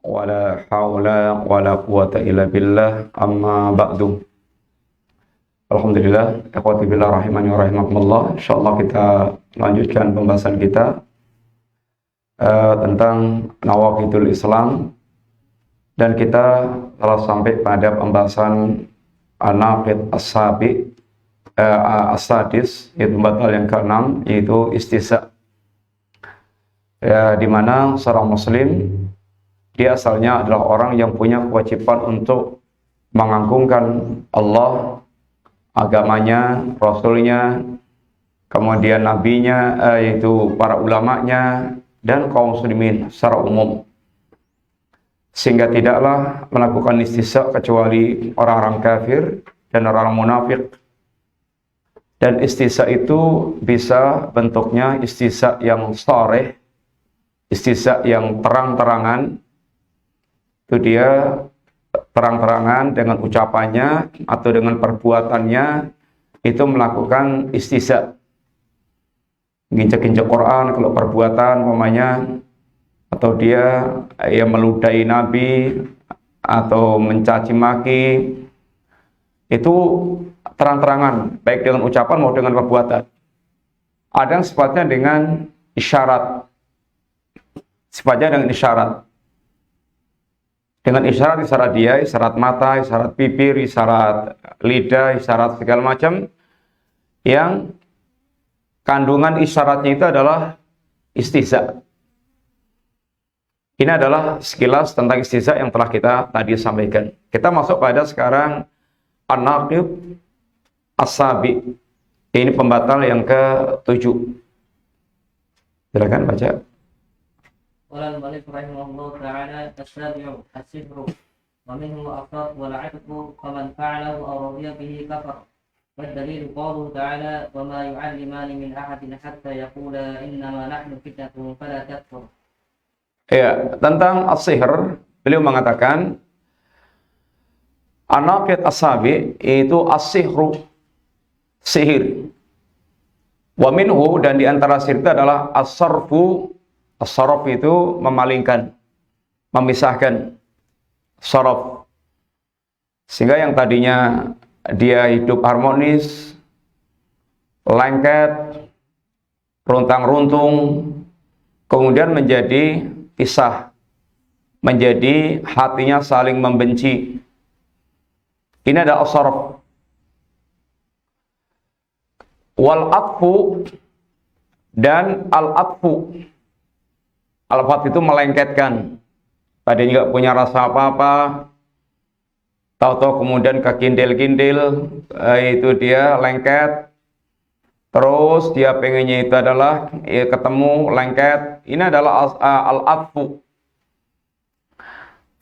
wala haula wala quwata illa billah, amma ba'du. Alhamdulillah, ikhwati billah rahimani wa rahimakumullah. Insyaallah kita lanjutkan pembahasan kita tentang nawaqidul Islam, dan kita telah sampai pada pembahasan an-naqid as-sadis, yaitu pembatal yang ke-6, yaitu istihza. Di mana seorang muslim dia asalnya adalah orang yang punya kewajiban untuk mengagungkan Allah, agamanya, Rasulnya, kemudian nabinya, yaitu para ulamanya, dan kaum muslimin secara umum. Sehingga tidaklah melakukan istihza kecuali orang-orang kafir dan orang-orang munafik. Dan istihza itu bisa bentuknya istihza yang sharih, istihza yang terang-terangan. Itu dia terang-terangan dengan ucapannya atau dengan perbuatannya itu melakukan istihza. Nginjek-nginjek Quran kalau perbuatan umpamanya, atau dia meludahi Nabi atau mencaci maki, itu terang-terangan baik dengan ucapan maupun dengan perbuatan. Ada yang sifatnya dengan isyarat, sifatnya dengan isyarat. Dengan isyarat dia, isyarat mata, isyarat bibir, isyarat lidah, isyarat segala macam, yang kandungan isyaratnya itu adalah istihza. Ini adalah sekilas tentang istihza yang telah kita tadi sampaikan. Kita masuk pada sekarang an-naqid as-sabi. Ini pembatal yang ke-7. Silakan baca. قال المؤلف رحمه الله تعالى: السابع السحر ومنه الأقراء والعتق فمن فعله أو رضي به كفر. والدليل قوله تعالى: وما يعلمان من أحد حتى يقولا إنما نحن فتنة فلا تكفر. Ya, tentang as-sihr beliau mengatakan an-naqid as-sabi itu as-sihru, sihir. Wa minhu, dan di antara sihir itu adalah as-sarfu. As-saraf itu memalingkan, memisahkan, saraf. Sehingga yang tadinya dia hidup harmonis, lengket, runtang-runtung, kemudian menjadi pisah, menjadi hatinya saling membenci. Ini adalah as-saraf. Wal-atfu, dan al-atfu. Al-fat itu melengketkan. Tadinya nggak punya rasa apa-apa, tahu-tahu kemudian kekindil-kindil, itu dia lengket. Terus dia pengennya itu adalah ketemu lengket. Ini adalah al-atfu.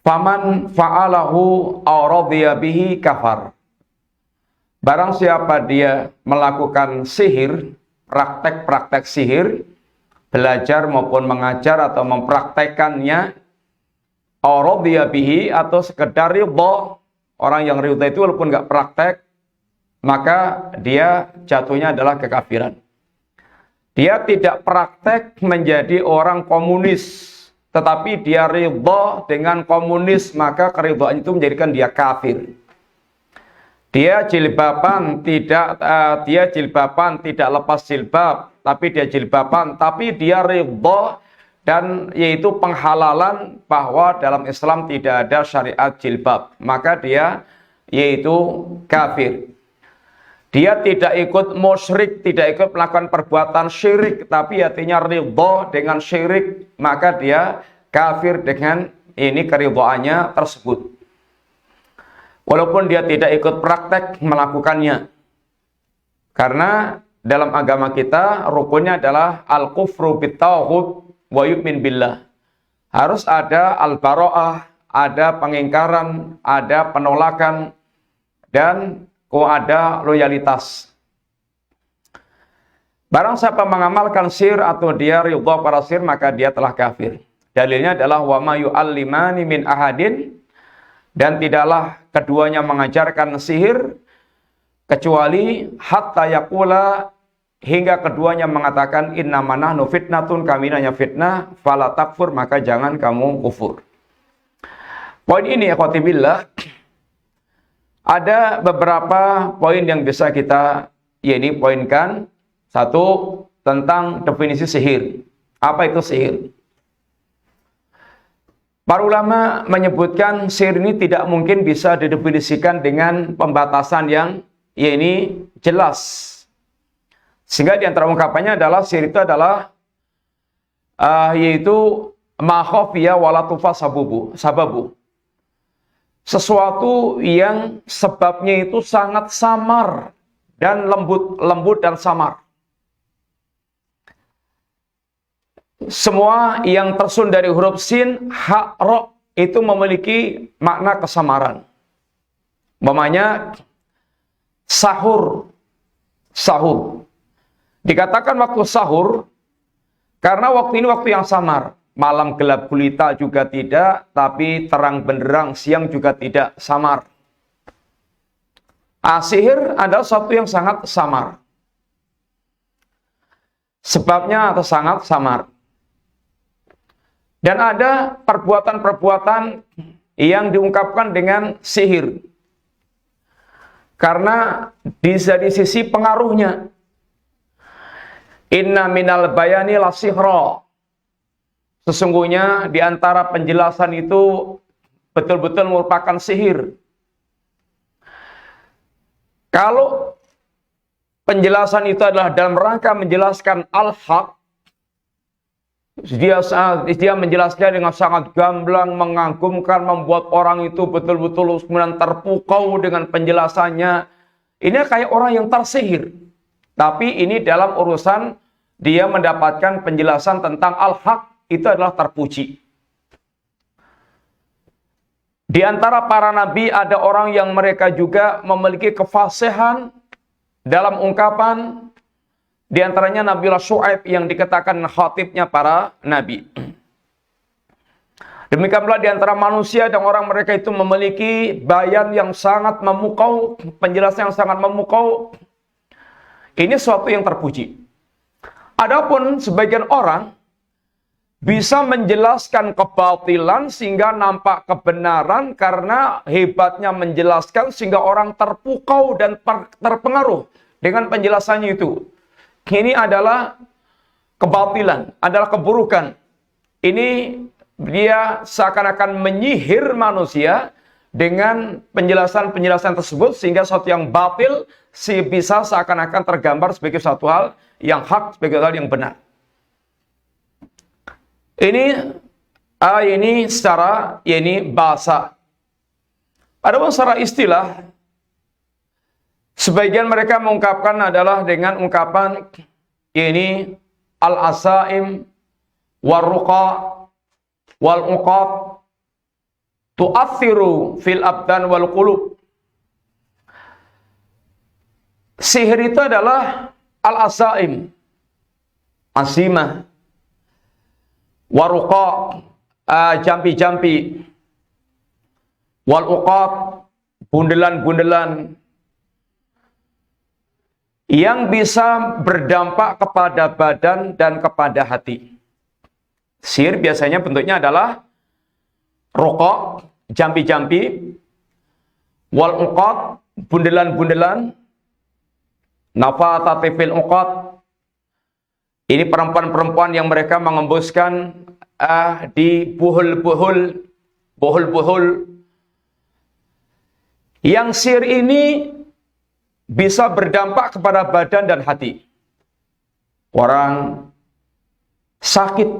Faman fa'alahu aw radiya bihi kafar. Barang siapa dia melakukan sihir, praktek-praktek sihir, belajar maupun mengajar atau mempraktekannya, aw radiya bihi, atau sekedar ridha. Orang yang ridha itu walaupun nggak praktek, maka dia jatuhnya adalah kekafiran. Dia tidak praktek menjadi orang komunis, tetapi dia ridha dengan komunis, maka keridhaan itu menjadikan dia kafir. Dia jilbaban tidak lepas jilbab, tapi dia jilbaban, tapi dia ridha, dan yaitu penghalalan bahwa dalam Islam tidak ada syariat jilbab, maka dia yaitu kafir. Dia tidak ikut musyrik, tidak ikut melakukan perbuatan syirik, tapi hatinya ridha dengan syirik, maka dia kafir dengan ini keridhaannya tersebut. Walaupun dia tidak ikut praktek melakukannya. Karena dalam agama kita rukunnya adalah al-kufru bit-taghut wa yu'min billah. Harus ada al-bara'ah, ada pengingkaran, ada penolakan, dan ada loyalitas. Barang siapa mengamalkan sihir atau dia ridha para sihir, maka dia telah kafir. Dalilnya adalah wa ma yu'allimani min ahadin, dan tidaklah keduanya mengajarkan sihir kecuali hatta yaqula, hingga keduanya mengatakan innama nahnu fitnatun, kami hanya fitnah, fala takfur, maka jangan kamu kufur. Poin ini ikhwati billah, ada beberapa poin yang bisa kita poinkan. Satu, tentang definisi sihir. Apa itu sihir? Para ulama menyebutkan sihir ini tidak mungkin bisa didefinisikan dengan pembatasan yang jelas. Sehingga di antara ungkapannya adalah sihir itu adalah yaitu ma khafiya wala tufa sababu. Sesuatu yang sebabnya itu sangat samar dan lembut dan samar. Semua yang tersusun dari huruf sin, ha, ro itu memiliki makna kesamaran. Umpamanya sahur. Dikatakan waktu sahur karena waktu ini waktu yang samar. Malam gelap gulita juga tidak, tapi terang benderang siang juga tidak, samar. Sihir adalah sesuatu yang sangat samar. Sebabnya atau sangat samar. Dan ada perbuatan-perbuatan yang diungkapkan dengan sihir. Karena bisa di sisi pengaruhnya. Inna minal bayani la sihra. Sesungguhnya di antara penjelasan itu betul-betul merupakan sihir. Kalau penjelasan itu adalah dalam rangka menjelaskan al-haq, dia menjelaskan dengan sangat gamblang, mengagumkan, membuat orang itu betul-betul kemudian terpukau dengan penjelasannya. Ini kayak orang yang tersihir. Tapi ini dalam urusan dia mendapatkan penjelasan tentang al-haq, itu adalah terpuji. Di antara para nabi ada orang yang mereka juga memiliki kefasihan dalam ungkapan. Di antaranya Nabiullah Syu'aib yang dikatakan khatibnya para nabi. Demikian pula di antara manusia dan orang mereka itu memiliki bayan yang sangat memukau, penjelasan yang sangat memukau. Ini suatu yang terpuji. Adapun sebagian orang bisa menjelaskan kebatilan sehingga nampak kebenaran karena hebatnya menjelaskan sehingga orang terpukau dan terpengaruh dengan penjelasannya itu. Ini adalah kebatilan, adalah keburukan. Ini dia seakan-akan menyihir manusia dengan penjelasan-penjelasan tersebut sehingga sesuatu yang batil bisa seakan-akan tergambar sebagai suatu hal yang hak, sebagai hal yang benar. Ini secara bahasa. Adapun secara istilah, sebagian mereka mengungkapkan adalah dengan ungkapan ini al-asaim war-ruqa wal-uqat tu'athiru fil abdan wal qulub. Sihir itu adalah al-asaim, asimah, waruqa, jampi-jampi, wal-uqat, bundelan-bundelan, yang bisa berdampak kepada badan dan kepada hati. Sihir biasanya bentuknya adalah ruqa, jampi-jampi, wal-uqat, bundelan-bundelan, nafathati fil uqat. Ini perempuan-perempuan yang mereka mengembuskan di buhul-buhul. Yang sihir ini bisa berdampak kepada badan dan hati. Orang sakit,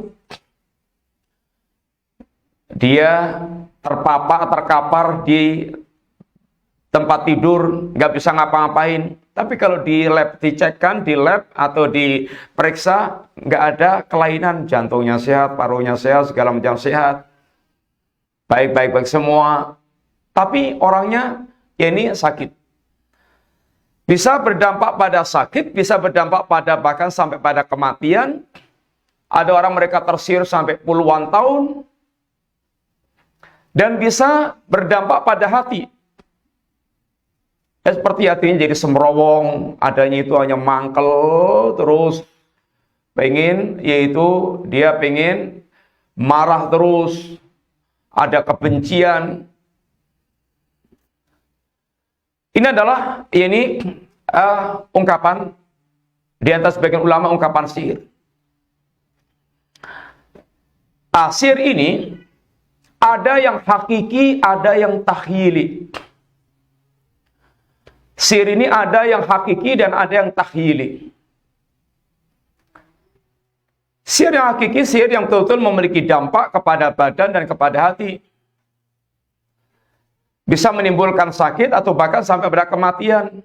dia terkapar di tempat tidur, nggak bisa ngapa-ngapain. Tapi kalau dicekkan di lab atau diperiksa, nggak ada kelainan, jantungnya sehat, parunya sehat, segala macam sehat, baik-baik semua. Tapi orangnya ini sakit. Bisa berdampak pada sakit, bisa berdampak pada bahkan sampai pada kematian. Ada orang mereka tersihir sampai puluhan tahun. Dan bisa berdampak pada hati. Seperti hatinya jadi semrowong, adanya itu hanya mangkel, terus dia pengen marah terus, ada kebencian. Ini adalah ungkapan di antara sebagian ulama, ungkapan sihir. Sihir ini ada yang hakiki, ada yang takhyili. Sihir ini ada yang hakiki dan ada yang takhyili. Sihir yang hakiki, sihir yang betul-betul memiliki dampak kepada badan dan kepada hati. Bisa menimbulkan sakit atau bahkan sampai pada kematian.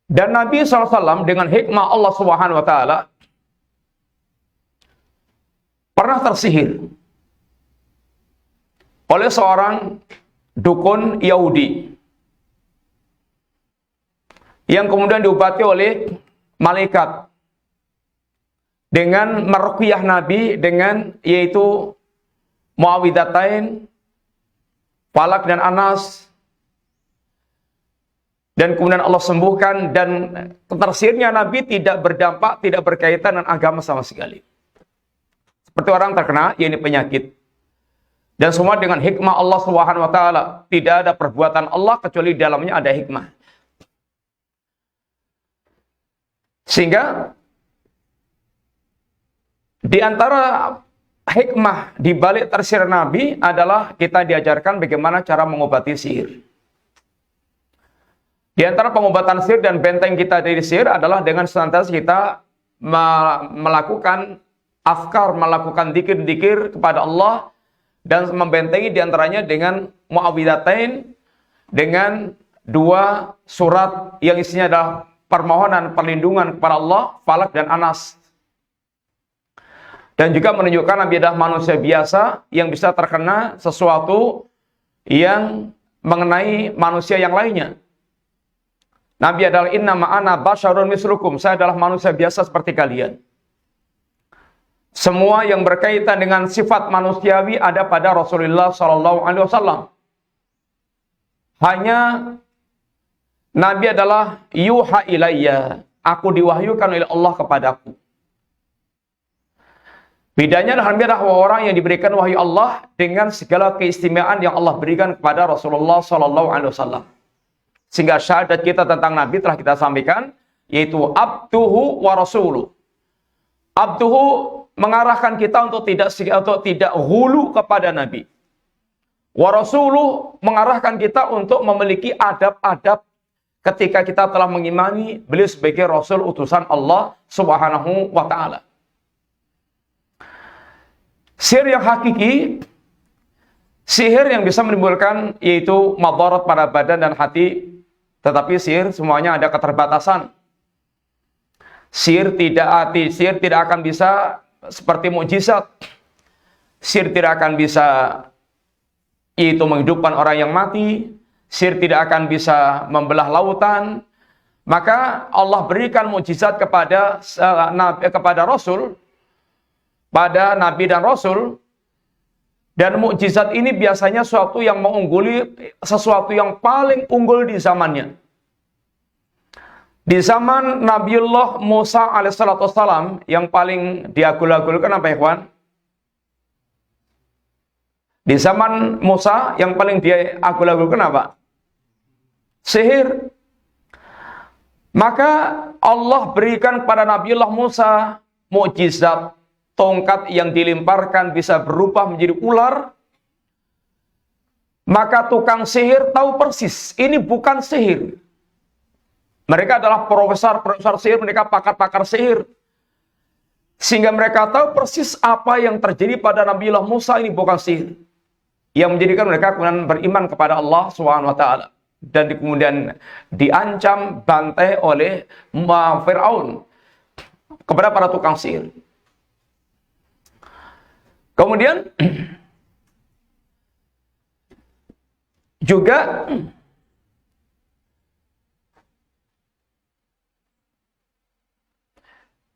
Dan Nabi SAW dengan hikmah Allah SWT pernah tersihir oleh seorang dukun Yahudi yang kemudian diobati oleh malaikat dengan meruqyah Nabi dengan yaitu Muawwidhatain, Falak dan Anas, dan kemudian Allah sembuhkan, dan tersihirnya Nabi tidak berdampak, tidak berkaitan dengan agama sama sekali. Seperti orang terkena yakni penyakit. Dan semua dengan hikmah Allah Subhanahu wa taala. Tidak ada perbuatan Allah kecuali di dalamnya ada hikmah. Sehingga di antara hikmah di balik tersihir Nabi adalah kita diajarkan bagaimana cara mengobati sihir. Di antara pengobatan sihir dan benteng kita dari sihir adalah dengan senantiasa kita melakukan afkar, melakukan dzikir-dzikir kepada Allah, dan membentengi diantaranya dengan Muawwidhatain, dengan 2 surat yang isinya adalah permohonan perlindungan kepada Allah, Falak dan Anas. Dan juga menunjukkan Nabi adalah manusia biasa yang bisa terkena sesuatu yang mengenai manusia yang lainnya. Nabi adalah innama ana basyarun mislukum, saya adalah manusia biasa seperti kalian. Semua yang berkaitan dengan sifat manusiawi ada pada Rasulullah SAW. Hanya Nabi adalah yuha ilayya, aku diwahyukan oleh Allah kepadaku. Bedanya adalah Nabi adalah orang yang diberikan wahyu Allah dengan segala keistimewaan yang Allah berikan kepada Rasulullah SAW. Sehingga syahadat kita tentang Nabi telah kita sampaikan, yaitu abduhu wa rasuluh. Abduhu mengarahkan kita untuk tidak hulu kepada Nabi. Wa rasuluh mengarahkan kita untuk memiliki adab-adab ketika kita telah mengimani beliau sebagai Rasul utusan Allah Subhanahu wa taala. Sihir yang hakiki, sihir yang bisa menimbulkan yaitu madarat pada badan dan hati, tetapi sihir semuanya ada keterbatasan. Sihir tidak akan bisa seperti mukjizat. Sihir tidak akan bisa yaitu menghidupkan orang yang mati. Sihir tidak akan bisa membelah lautan. Maka Allah berikan mukjizat kepada Rasul, pada Nabi dan Rasul. Dan mukjizat ini biasanya sesuatu yang mengungguli, sesuatu yang paling unggul di zamannya. Di zaman Nabiullah Musa alaihissalam yang paling diagul-agulkan apa, ikhwan? Di zaman Musa yang paling diagul-agulkan apa? Sihir. Maka Allah berikan kepada Nabiullah Musa mukjizat, tongkat yang dilemparkan bisa berubah menjadi ular. Maka tukang sihir tahu persis ini bukan sihir. Mereka adalah profesor sihir, mereka pakar-pakar sihir. Sehingga mereka tahu persis apa yang terjadi pada Nabiullah Musa ini bukan sihir. Yang menjadikan mereka kemudian beriman kepada Allah SWT. Dan kemudian diancam bantai oleh Fir'aun kepada para tukang sihir. Kemudian juga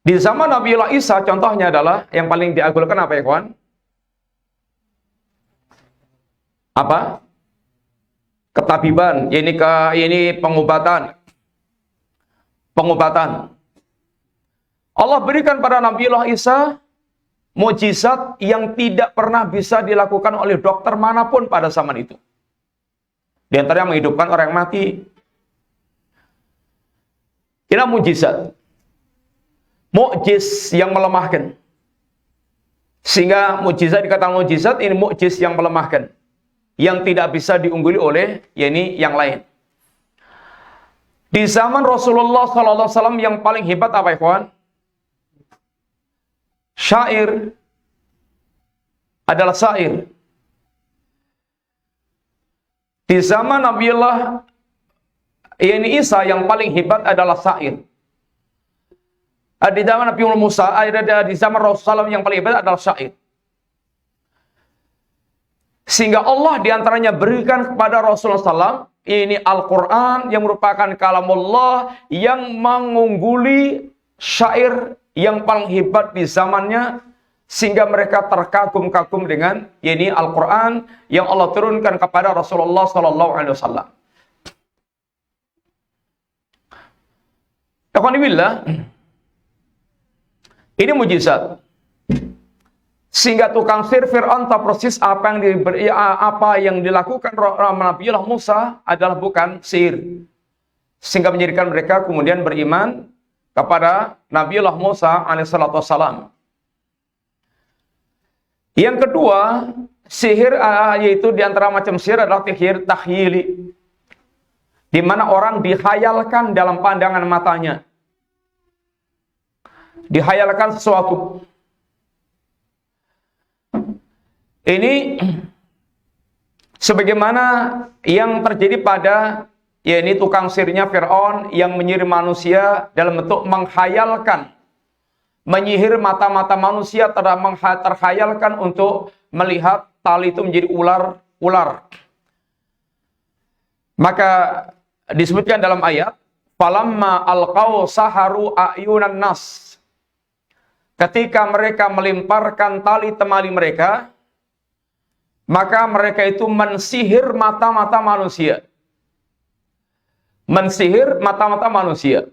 di zaman Nabiullah Isa contohnya adalah yang paling diagulkan apa ya kawan? Apa? Ketabiban, ini pengobatan. Allah berikan pada Nabiullah Isa mukjizat yang tidak pernah bisa dilakukan oleh dokter manapun pada zaman itu. Di antaranya menghidupkan orang yang mati. Ini mukjizat. Mukjiz yang melemahkan. Sehingga mukjizat dikatakan mukjizat, ini mukjiz yang melemahkan. Yang tidak bisa diungguli oleh yang lain. Di zaman Rasulullah SAW yang paling hebat apa, ikhwan? Syair adalah syair. Di zaman Nabiullah Isa yang paling hebat adalah syair. Di zaman Nabi Musa, di zaman Rasulullah yang paling hebat adalah syair. Sehingga Allah diantaranya berikan kepada Rasulullah SAW ini Al-Quran yang merupakan kalamullah yang mengungguli syair yang paling hebat di zamannya, sehingga mereka terkagum-kagum dengan ini Al-Quran yang Allah turunkan kepada Rasulullah SAW. Alhamdulillah, ini mujizat. Sehingga tukang sihir Fir'aun tahu persis apa yang dilakukan Nabiullah Musa adalah bukan sihir. Sehingga menjadikan mereka kemudian beriman kepada Nabiullah Musa alaihissalam. Yang kedua, sihir yaitu di antara macam sihir adalah sihir takhyili, di mana orang dihayalkan dalam pandangan matanya. Dihayalkan sesuatu. Ini sebagaimana yang terjadi pada ini tukang sihirnya Fir'aun yang menyihir manusia dalam bentuk menghayalkan, menyihir mata-mata manusia, terhayalkan untuk melihat tali itu menjadi ular. Maka disebutkan dalam ayat, falamma alqaw saharu ayunan nas. Ketika mereka melemparkan tali temali mereka, maka mereka itu mensihir mata-mata manusia. Mensihir mata-mata manusia.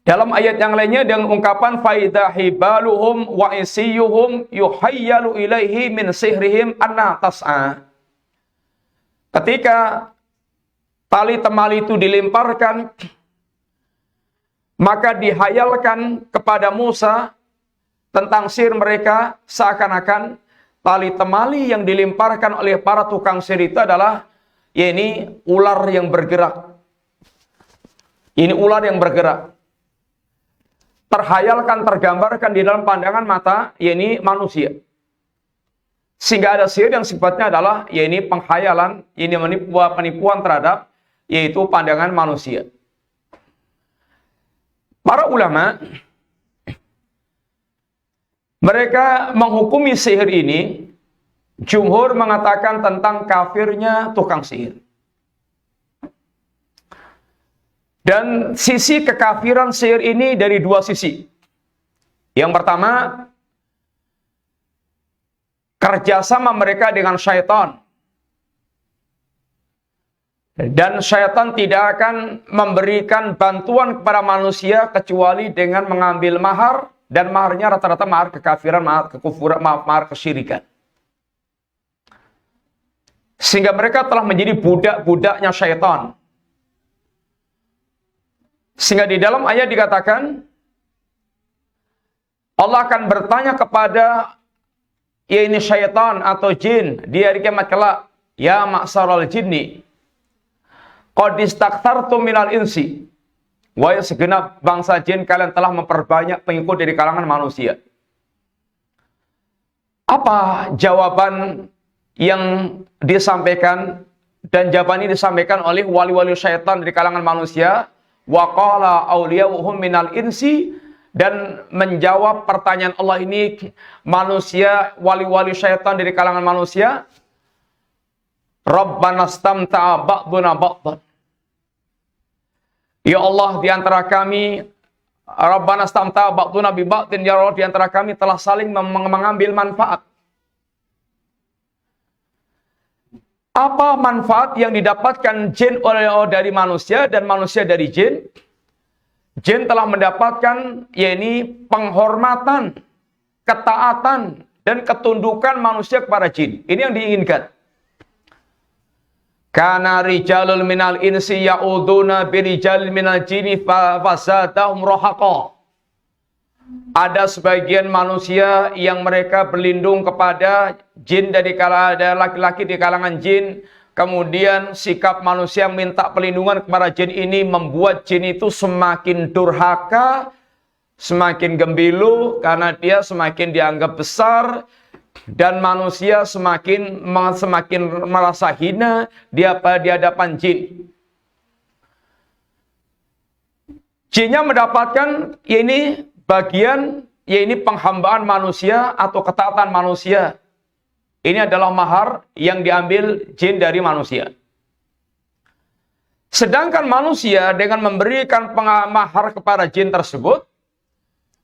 Dalam ayat yang lainnya dengan ungkapan faida hibaluhum wa isiyuhum yuhayyalu ilaihi min sihrihim anna tas'a. Ketika tali temali itu dilemparkan, maka dihayalkan kepada Musa tentang sihir mereka, seakan-akan tali temali yang dilemparkan oleh para tukang sihir itu adalah ular yang bergerak. Ini ular yang bergerak. Terhayalkan, tergambarkan di dalam pandangan mata manusia. Sehingga ada sihir yang sifatnya adalah penghayalan, penipuan terhadap yaitu pandangan manusia. Para ulama mereka menghukumi sihir ini, jumhur mengatakan tentang kafirnya tukang sihir. Dan sisi kekafiran sihir ini dari dua sisi. Yang pertama, kerjasama mereka dengan syaitan. Dan syaitan tidak akan memberikan bantuan kepada manusia kecuali dengan mengambil mahar, dan maharnya rata-rata mahar kekafiran, mahar kekufuran, mahar kesyirikan. Sehingga mereka telah menjadi budak-budaknya syaitan. Sehingga di dalam ayat dikatakan, Allah akan bertanya kepada syaitan atau jin di hari kiamat kelak, ya ma'saral jinni, qad istakthartum minal insi. Wahai segenap bangsa jin, kalian telah memperbanyak pengikut dari kalangan manusia. Apa jawaban yang disampaikan? Dan jawaban ini disampaikan oleh wali-wali syaitan dari kalangan manusia. Wa qala awliya'uhum minal insi. Dan menjawab pertanyaan Allah ini manusia, wali-wali syaitan dari kalangan manusia. Rabbana stamta'a ba'duna ba'dan. Ya Allah, di antara kami, Rabbana stamta'a ba'duna bi ba'din, ya Allah, di antara kami telah saling mengambil manfaat. Apa manfaat yang didapatkan jin dari manusia dan manusia dari jin? jin telah mendapatkan penghormatan, ketaatan, dan ketundukan manusia kepada jin. Ini yang diinginkan. Kana rijalul minal insi ya'uduna birijalil minal jini fazadahum rohaqa. Ada sebagian manusia yang mereka berlindung kepada jin dari ada laki-laki di kalangan jin. Kemudian sikap manusia yang minta perlindungan kepada jin ini membuat jin itu semakin durhaka, semakin gembilu karena dia semakin dianggap besar. Dan manusia semakin merasa hina di hadapan jin. Jinnya mendapatkan bagian penghambaan manusia atau ketaatan manusia. Ini adalah mahar yang diambil jin dari manusia. Sedangkan manusia dengan memberikan mahar kepada jin tersebut,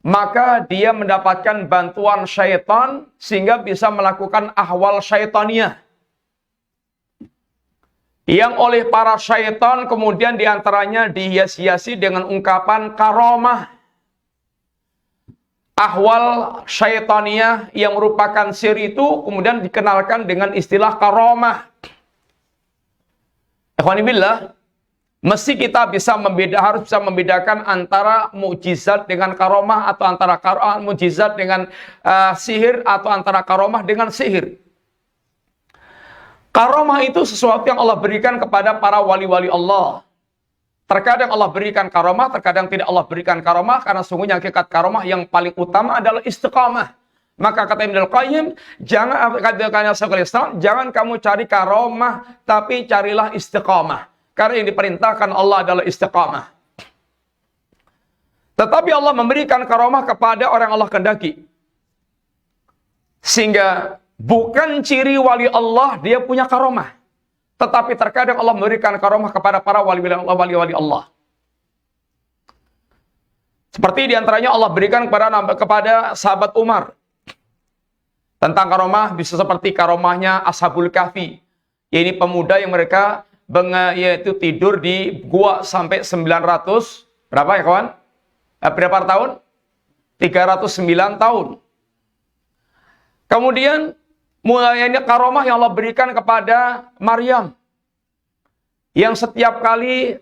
maka dia mendapatkan bantuan syaitan sehingga bisa melakukan ahwal syaitaniyah. Yang oleh para syaitan kemudian diantaranya dihias-hiasi dengan ungkapan karamah. Ahwal syaitaniyah yang merupakan sihir itu kemudian dikenalkan dengan istilah karamah. Ikhwanibillah, mesti kita harus bisa membedakan antara mukjizat dengan karomah atau antara mukjizat dengan sihir atau antara karomah dengan sihir. Karomah itu sesuatu yang Allah berikan kepada para wali-wali Allah. Terkadang Allah berikan karomah, terkadang tidak Allah berikan karomah, karena sungguhnya hakikat karomah yang paling utama adalah istiqamah. Maka kata Ibnu Qayyim, jangan kamu cari karomah, tapi carilah istiqamah. Karena yang diperintahkan Allah adalah istiqamah. Tetapi Allah memberikan karomah kepada orang Allah kehendaki. Sehingga bukan ciri wali Allah dia punya karomah. Tetapi terkadang Allah memberikan karomah kepada para wali-wali Allah. Seperti diantaranya Allah berikan kepada sahabat Umar. Tentang karomah bisa seperti karomahnya Ashabul Kahfi. Ini pemuda yang mereka yaitu tidur di gua sampai 900 berapa ya kawan? Berapa tahun? 309 tahun. Kemudian mulainya karomah yang Allah berikan kepada Maryam, yang setiap kali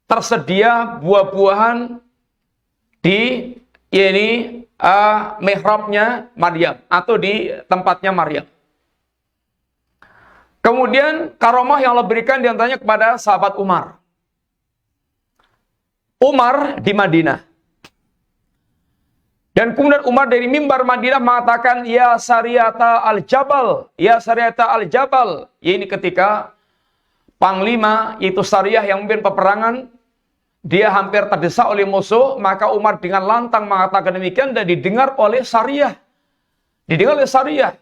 tersedia buah-buahan di mihrabnya Maryam atau di tempatnya Maryam. Kemudian karomah yang Allah berikan diantaranya kepada sahabat Umar. Umar di Madinah. Dan kemudian Umar dari mimbar Madinah mengatakan, Ya Sariyata al-Jabal, Ya Sariyata al-Jabal. Ini ketika panglima, yaitu Sariyah yang memimpin peperangan, dia hampir terdesak oleh musuh, maka Umar dengan lantang mengatakan demikian dan didengar oleh Sariyah. Didengar oleh Sariyah.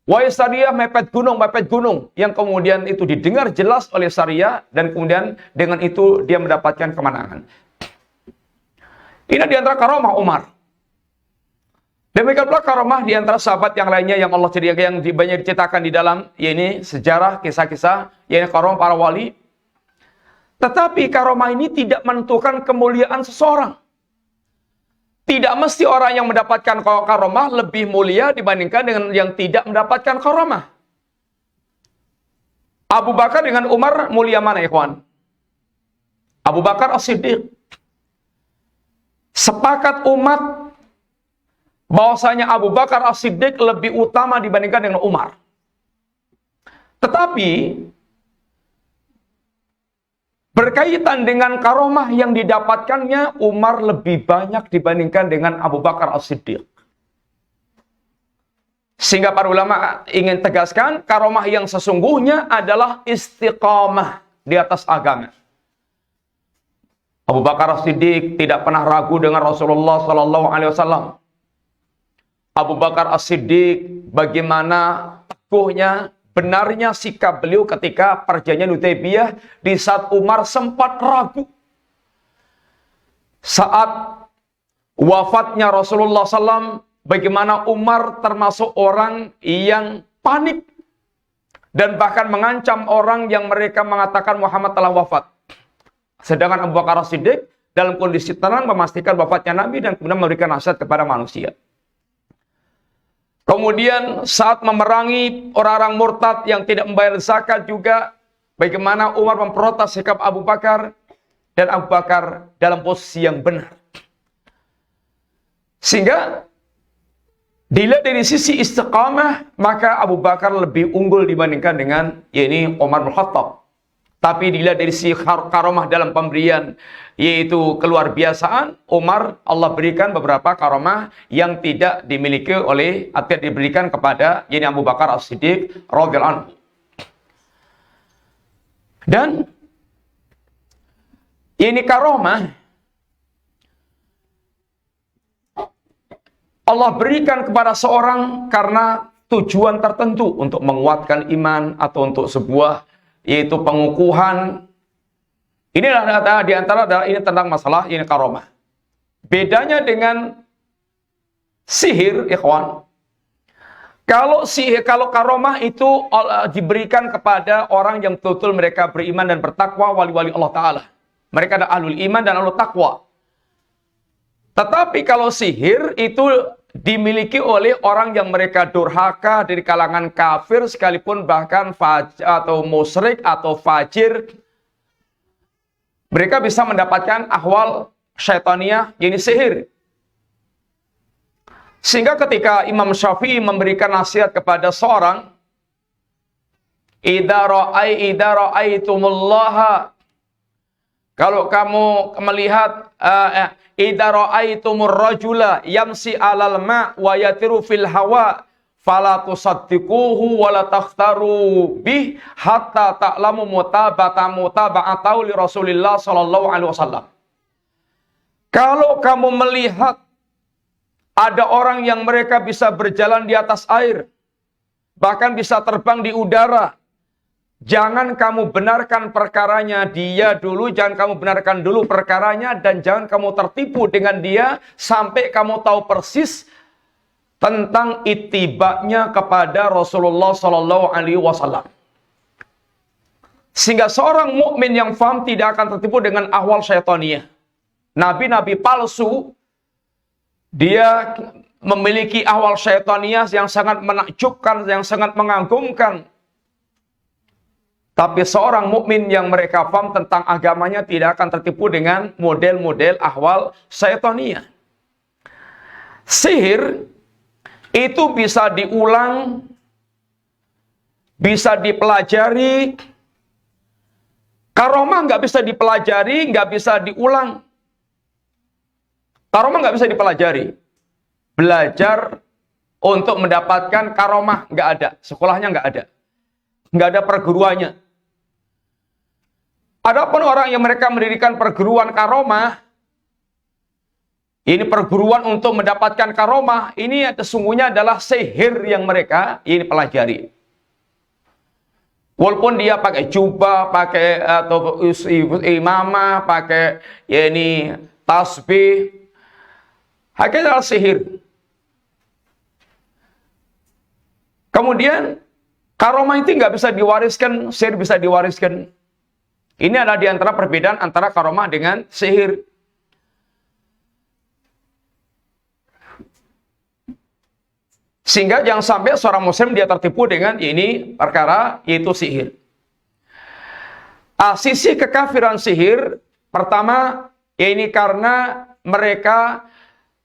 Wahai Sariyah, mepet gunung. Yang kemudian itu didengar jelas oleh Sariyah, dan kemudian dengan itu dia mendapatkan kemenangan. Ini di antara karomah Umar. Demikian pula karomah di antara sahabat yang lainnya yang Allah yang banyak diceritakan di dalam sejarah, kisah-kisah, karomah para wali. Tetapi karomah ini tidak menentukan kemuliaan seseorang. Tidak mesti orang yang mendapatkan karomah lebih mulia dibandingkan dengan yang tidak mendapatkan karomah. Abu Bakar dengan Umar mulia mana, ikhwan? Abu Bakar As-Siddiq. Sepakat umat bahwasanya Abu Bakar As-Siddiq lebih utama dibandingkan dengan Umar. Tetapi berkaitan dengan karomah yang didapatkannya, Umar lebih banyak dibandingkan dengan Abu Bakar As-Siddiq. Sehingga para ulama ingin tegaskan, karomah yang sesungguhnya adalah istiqamah di atas agama. Abu Bakar As-Siddiq tidak pernah ragu dengan Rasulullah SAW. Abu Bakar As-Siddiq bagaimana teguhnya, benarnya sikap beliau ketika perjanjian Hudaybiyah di saat Umar sempat ragu. Saat wafatnya Rasulullah SAW, bagaimana Umar termasuk orang yang panik dan bahkan mengancam orang yang mereka mengatakan Muhammad telah wafat. Sedangkan Abu Bakar As-Siddiq dalam kondisi tenang memastikan wafatnya Nabi dan kemudian memberikan nasihat kepada manusia. Kemudian saat memerangi orang-orang murtad yang tidak membayar zakat juga, bagaimana Umar memprotes sikap Abu Bakar, dan Abu Bakar dalam posisi yang benar. Sehingga dilihat dari sisi istiqamah, maka Abu Bakar lebih unggul dibandingkan dengan Umar bin Khattab. Tapi dilihat dari sisi karomah dalam pemberian, yaitu keluar biasaan, Umar Allah berikan beberapa karomah yang tidak dimiliki oleh atau diberikan kepada Abu Bakar As-Siddiq radhiyallahu anhu. Dan ini karomah Allah berikan kepada seorang karena tujuan tertentu untuk menguatkan iman atau untuk sebuah yaitu pengukuhan. Ini adalah di antara adalah ini tentang masalah ini karomah. Bedanya dengan sihir, ikhwan. Kalau karomah itu diberikan kepada orang yang betul-betul mereka beriman dan bertakwa, wali-wali Allah Ta'ala. Mereka adalah ahlul iman dan ahlul takwa. Tetapi kalau sihir itu dimiliki oleh orang yang mereka durhaka dari kalangan kafir sekalipun, bahkan atau musyrik atau fajir, mereka bisa mendapatkan ahwal syaitaniah, ini sihir. Sehingga ketika Imam Syafi'i memberikan nasihat kepada seorang, idza ra'aitumullaha, kalau kamu melihat idza ra'aitumur rajula yamsi 'alal ma' wa yatiru fil hawa fala tusaddiquhu wa la takhtaru bih hatta ta'lamu mutaba'atahu li Rasulillah sallallahu alaihi wasallam. Kalau kamu melihat ada orang yang mereka bisa berjalan di atas air, bahkan bisa terbang di udara, jangan kamu benarkan perkaranya dia dulu, jangan kamu benarkan dulu perkaranya, dan jangan kamu tertipu dengan dia sampai kamu tahu persis tentang itibaknya kepada Rasulullah Sallallahu Alaihi Wasallam. Sehingga seorang mukmin yang faham tidak akan tertipu dengan ahwal syaitaniyah. Nabi-nabi palsu, dia memiliki ahwal syaitaniyah yang sangat menakjubkan, yang sangat mengagumkan. Tapi seorang mukmin yang mereka paham tentang agamanya tidak akan tertipu dengan model-model ahwal syaitaniyah. Sihir itu bisa diulang, bisa dipelajari. Karomah nggak bisa dipelajari, nggak bisa diulang. Karomah nggak bisa dipelajari. Belajar untuk mendapatkan karomah nggak ada, sekolahnya nggak ada, nggak ada perguruannya. Adapun orang yang mereka mendirikan perguruan karomah, ini perguruan untuk mendapatkan karomah, ini sesungguhnya adalah sihir yang mereka ini pelajari. Walaupun dia pakai jubah, pakai atau imamah, pakai ini tasbih, hakikatnya adalah sihir. Kemudian karomah itu nggak bisa diwariskan, sihir bisa diwariskan. Ini adalah di antara perbedaan antara karomah dengan sihir. Sehingga jangan sampai seorang muslim dia tertipu dengan ini perkara yaitu sihir. Sisi kekafiran sihir pertama ini karena mereka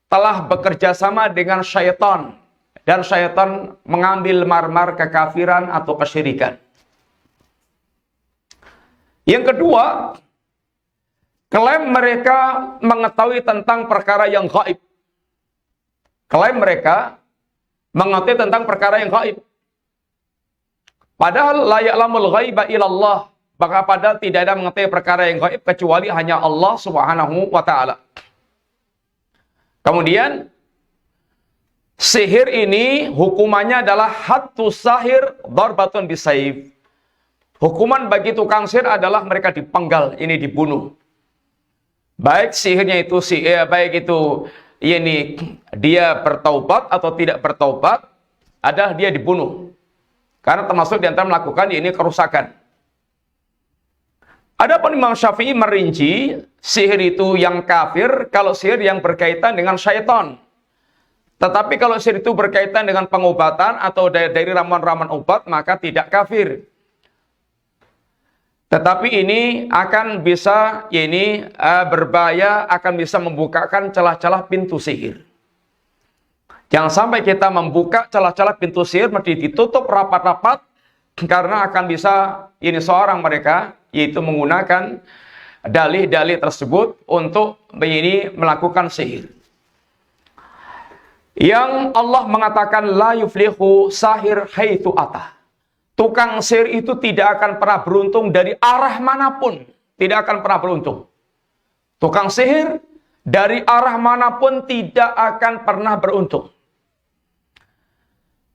telah bekerja sama dengan syaitan dan syaitan mengambil marmar kekafiran atau kesyirikan. Yang kedua, klaim mereka mengetahui tentang perkara yang gaib. Klaim mereka mengetahui tentang perkara yang gaib. Padahal la ya'lamul ghaiba illallah. Maka padahal tidak ada mengetahui perkara yang gaib kecuali hanya Allah Subhanahu wa taala. Kemudian sihir ini hukumannya adalah haddus sahir darbatun bisayf. Hukuman bagi tukang sihir adalah mereka dipenggal, ini dibunuh. Baik sihirnya itu baik itu ini dia bertaubat atau tidak bertaubat, adalah dia dibunuh. Karena termasuk di antara melakukan ini kerusakan. Adapun Imam Syafi'i merinci sihir itu yang kafir kalau sihir yang berkaitan dengan syaitan. Tetapi kalau sihir itu berkaitan dengan pengobatan atau dari ramuan-ramuan obat, maka tidak kafir. Tetapi ini akan bisa berbahaya, akan bisa membukakan celah-celah pintu sihir. Jangan sampai kita membuka celah-celah pintu sihir, mesti ditutup rapat-rapat, karena akan bisa seorang mereka, yaitu menggunakan dalih-dalih tersebut untuk melakukan sihir. Yang Allah mengatakan la yuflihu sahir haitsu ata. Tukang sihir itu tidak akan pernah beruntung dari arah manapun, tidak akan pernah beruntung. Tukang sihir dari arah manapun tidak akan pernah beruntung.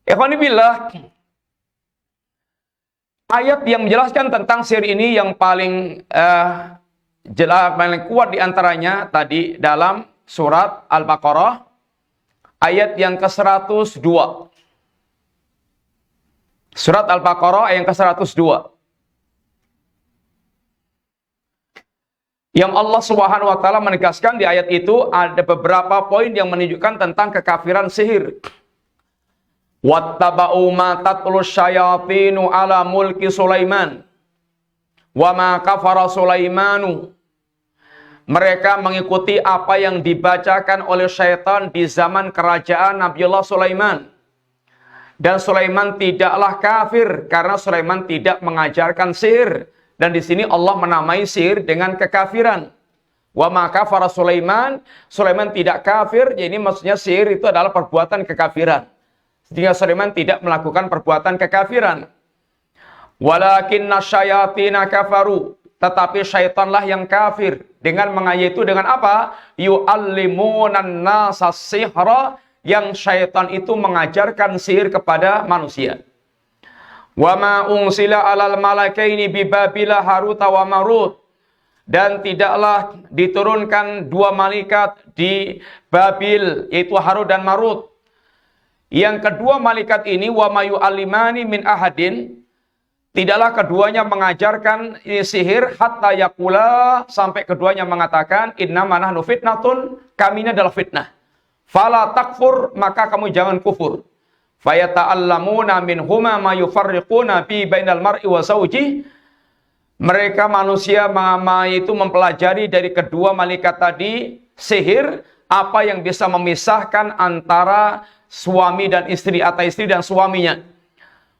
Ikhwani billah, ayat yang menjelaskan tentang sihir ini yang paling jelas, paling kuat diantaranya tadi dalam surat Al-Baqarah ayat yang ke-102. Surat Al-Baqarah ayat yang ke-102. Yang Allah Subhanahu wa taala menegaskan di ayat itu ada beberapa poin yang menunjukkan tentang kekafiran sihir. Wattaba'u ma tatlu syayatinu ala mulki Sulaiman wa ma kafara Sulaimanu. Mereka mengikuti apa yang dibacakan oleh syaitan di zaman kerajaan Nabiullah Sulaiman. Dan Sulaiman tidaklah kafir karena Sulaiman tidak mengajarkan sihir. Dan di sini Allah menamai sihir dengan kekafiran. Wa ma kafara Sulaiman, Sulaiman tidak kafir, jadi maksudnya sihir itu adalah perbuatan kekafiran. Sehingga Sulaiman tidak melakukan perbuatan kekafiran. Walakinna syayatina kafaru. Tetapi syaitanlah yang kafir. Dengan mengayaitu dengan apa? Yu'allimunan nasa sihra. Yang syaitan itu mengajarkan sihir kepada manusia. Wa ma unsila alal malakaini bi Babila Harut wa Marut. Dan tidaklah diturunkan dua malaikat di Babil, yaitu Harut dan Marut. Yang kedua malaikat ini wa mayu alimani min ahadin, tidaklah keduanya mengajarkan sihir hatta yaqula, sampai keduanya mengatakan innama nahnu fitnatun, kami ini adalah fitnah. Fala takfur, maka kamu jangan kufur. Fayata'allamuna minhuma ma yufarriquna bi bainal mar'i wa zawji. Mereka manusia itu mempelajari dari kedua malaikat tadi sihir apa yang bisa memisahkan antara suami dan istri atau istri dan suaminya.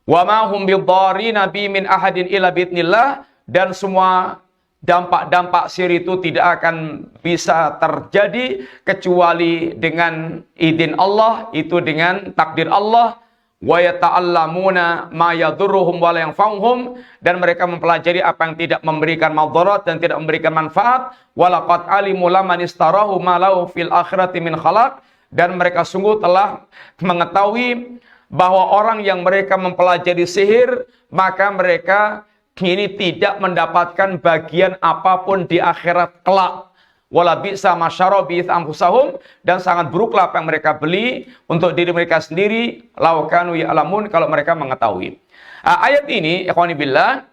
Wa ma hum bidarrina bi min ahadin illa biidznillah, dan semua dampak-dampak sihir itu tidak akan bisa terjadi kecuali dengan izin Allah, itu dengan takdir Allah. Wa yata'allamuna ma yadurruhum wa la yanfa'uhum, dan mereka mempelajari apa yang tidak memberikan madarat dan tidak memberikan manfaat. Wa laqad alimu laman istarahu ma lahu fil akhirati min khalaq, dan mereka sungguh telah mengetahui bahwa orang yang mereka mempelajari sihir, maka mereka ini tidak mendapatkan bagian apapun di akhirat kelak. Wala bi'sa ma syaraw bi anfusahum, dan sangat buruklah apa yang mereka beli untuk diri mereka sendiri, law kanu ya'lamun, kalau mereka mengetahui. Ayat ini ikhwani billah,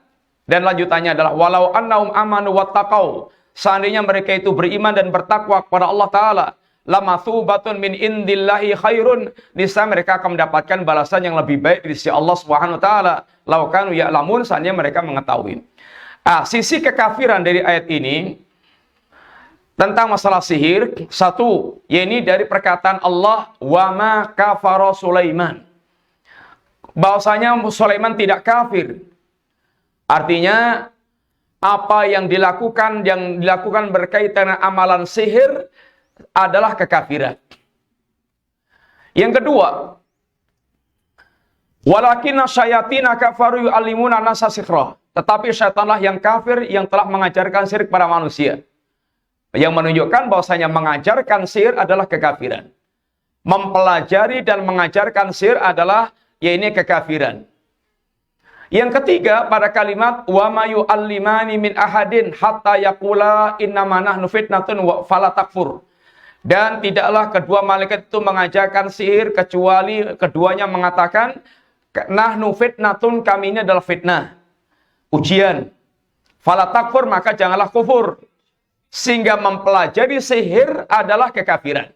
dan lanjutannya adalah walau annahum amanu wattaqau, seandainya mereka itu beriman dan bertakwa kepada Allah taala, lamathubatun min indillahi khairun, niscaya mereka akan mendapatkan balasan yang lebih baik dari sisi Allah Subhanahu wa taala. Law kanu ya'lamun, seandainya mereka mengetahui. Sisi kekafiran dari ayat ini tentang masalah sihir, satu, yaitu dari perkataan Allah, wa ma kafara Sulaiman, bahwasanya Sulaiman tidak kafir. Artinya apa yang dilakukan berkaitan dengan amalan sihir adalah kekafiran. Yang kedua, walakinna syayatina kafaru yu'allimuna nasa sihra, tetapi syaitanlah yang kafir yang telah mengajarkan sihir kepada manusia. Yang menunjukkan bahwasanya mengajarkan sihir adalah kekafiran. Mempelajari dan mengajarkan sihir adalah yaitu kekafiran. Yang ketiga pada kalimat wa ma yu'allimani min ahadin hatta yaqula innama nahnu fitnatun wa fala takfur. Dan tidaklah kedua malaikat itu mengajarkan sihir kecuali keduanya mengatakan nahnu fitnatun, kami ini adalah fitnah, ujian. Fala takfur, maka janganlah kufur. Sehingga mempelajari sihir adalah kekafiran.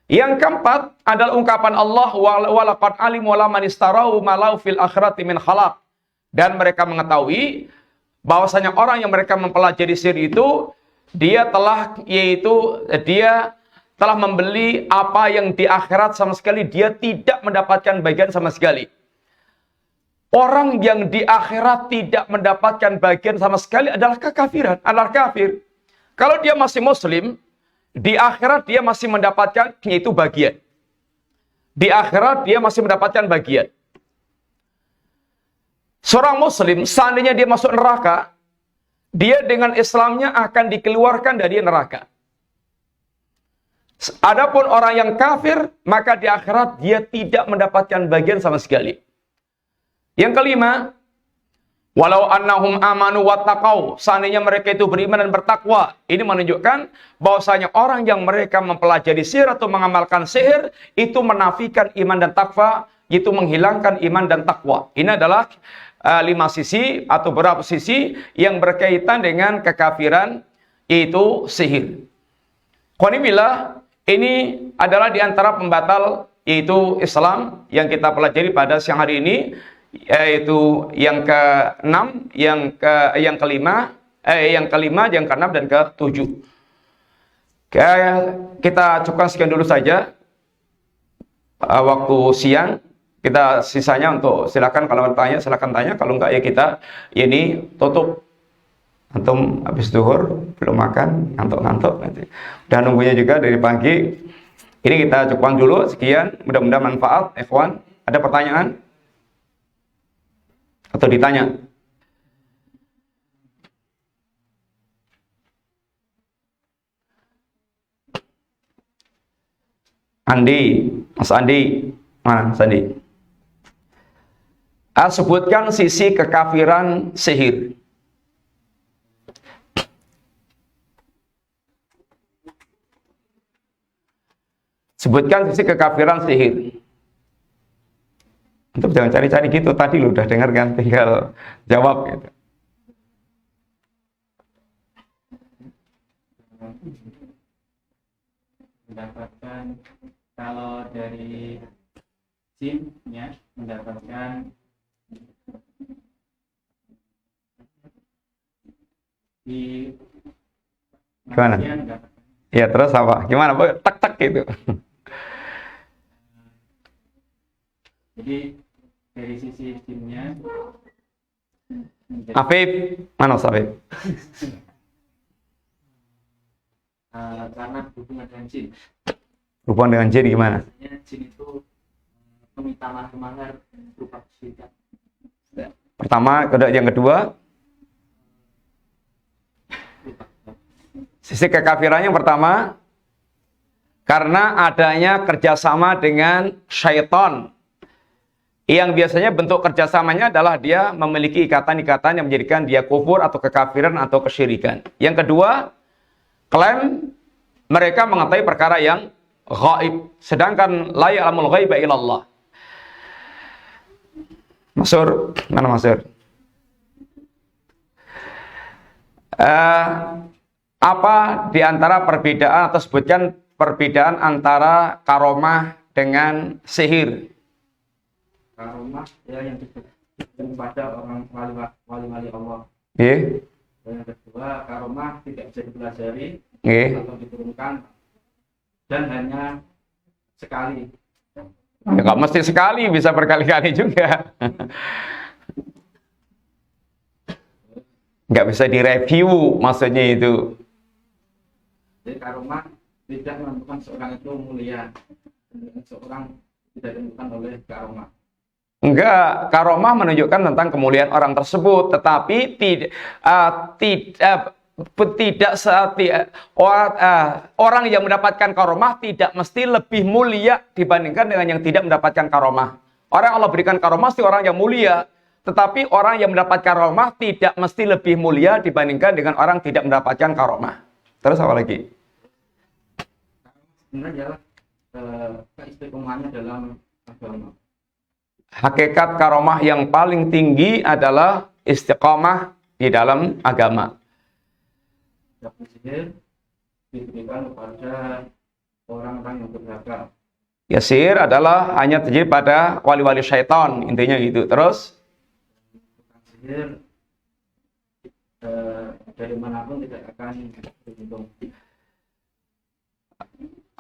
Yang keempat adalah ungkapan Allah, walaqad alimu laman istarau malau fil akhirati min khalaq. Dan mereka mengetahui bahwasanya orang yang mereka mempelajari sihir itu dia telah membeli apa yang di akhirat sama sekali dia tidak mendapatkan bagian sama sekali. Orang yang di akhirat tidak mendapatkan bagian sama sekali adalah kekafiran, adalah kafir. Kalau dia masih muslim, di akhirat dia masih mendapatkan yaitu bagian. Di akhirat dia masih mendapatkan bagian. Seorang muslim, seandainya dia masuk neraka, dia dengan Islamnya akan dikeluarkan dari neraka. Adapun orang yang kafir, maka di akhirat dia tidak mendapatkan bagian sama sekali. Yang kelima, walau annahum amanu wattaqau, seandainya mereka itu beriman dan bertakwa. Ini menunjukkan bahwasanya orang yang mereka mempelajari sihir atau mengamalkan sihir itu menafikan iman dan takwa, itu menghilangkan iman dan takwa. Ini adalah 5 sisi atau beberapa sisi yang berkaitan dengan kekafiran, yaitu sihir. Qanimillah, ini adalah di antara pembatal yaitu Islam yang kita pelajari pada siang hari ini, yaitu yang ke-6, yang kelima, yang ke-6 dan ke-7. Kita cukupkan sekian dulu saja waktu siang. Kita sisanya untuk silakan kalau tanya, silakan tanya. Kalau enggak ya kita ini tutup. Antum habis zuhur belum makan, ngantuk-ngantuk nanti. Dan nunggunya juga dari pagi. Ini kita cukupkan dulu sekian. Mudah-mudahan manfaat, ikhwan. Ada pertanyaan? Atau ditanya? Andi, Mas Andi, mana Mas Andi? Sebutkan sisi kekafiran sihir. Sebutkan sisi kekafiran sihir. Untuk jangan cari-cari gitu, tadi lu udah dengar kan, tinggal jawab gitu. Mendapatkan, kalau dari jinnya mendapatkan di gimana? Ya terus apa? Gimana? Tak gitu. Jadi dari sisi jinnya, Afif, mana Afif? karena hubungan dengan jin. Hubungan dengan jin gimana? Biasanya jin itu meminta mahar berupa kesyirikan. Pertama, yang kedua, sisi kekafirannya yang pertama, karena adanya kerjasama dengan syaitan. Yang biasanya bentuk kerjasamanya adalah dia memiliki ikatan-ikatan yang menjadikan dia kufur atau kekafiran atau kesyirikan. Yang kedua, klaim mereka mengetahui perkara yang gaib, sedangkan la ya'lamul ghaiba illallah. Masur, mana Masur? Apa di antara perbedaan atau sebutkan perbedaan antara karomah dengan sihir? Karomah ya yang diberikan kepada orang wali-wali Allah. Yeah. Yang kedua, karomah tidak bisa dipelajari atau diturunkan dan hanya sekali. Ya, nggak mesti sekali, bisa berkali-kali juga. Nggak bisa direview, maksudnya itu. Jadi karomah tidak menentukan seorang itu mulia, seorang tidak ditentukan oleh karomah. Enggak, karomah menunjukkan tentang kemuliaan orang tersebut, tetapi orang yang mendapatkan karomah tidak mesti lebih mulia dibandingkan dengan yang tidak mendapatkan karomah. Orang yang Allah berikan karomah mesti orang yang mulia, tetapi orang yang mendapatkan karomah tidak mesti lebih mulia dibandingkan dengan orang tidak mendapatkan karomah. Terus apa lagi? Sebenarnya adalah keistiqomahannya dalam agama. Hakikat karomah yang paling tinggi adalah istiqamah di dalam agama. Adapun sihir diberikan kepada orang-orang yang berdagang. Ya, sihir adalah hanya terjadi pada wali-wali syaitan, intinya gitu. Terus Tukang sihir dari manapun tidak akan beruntung.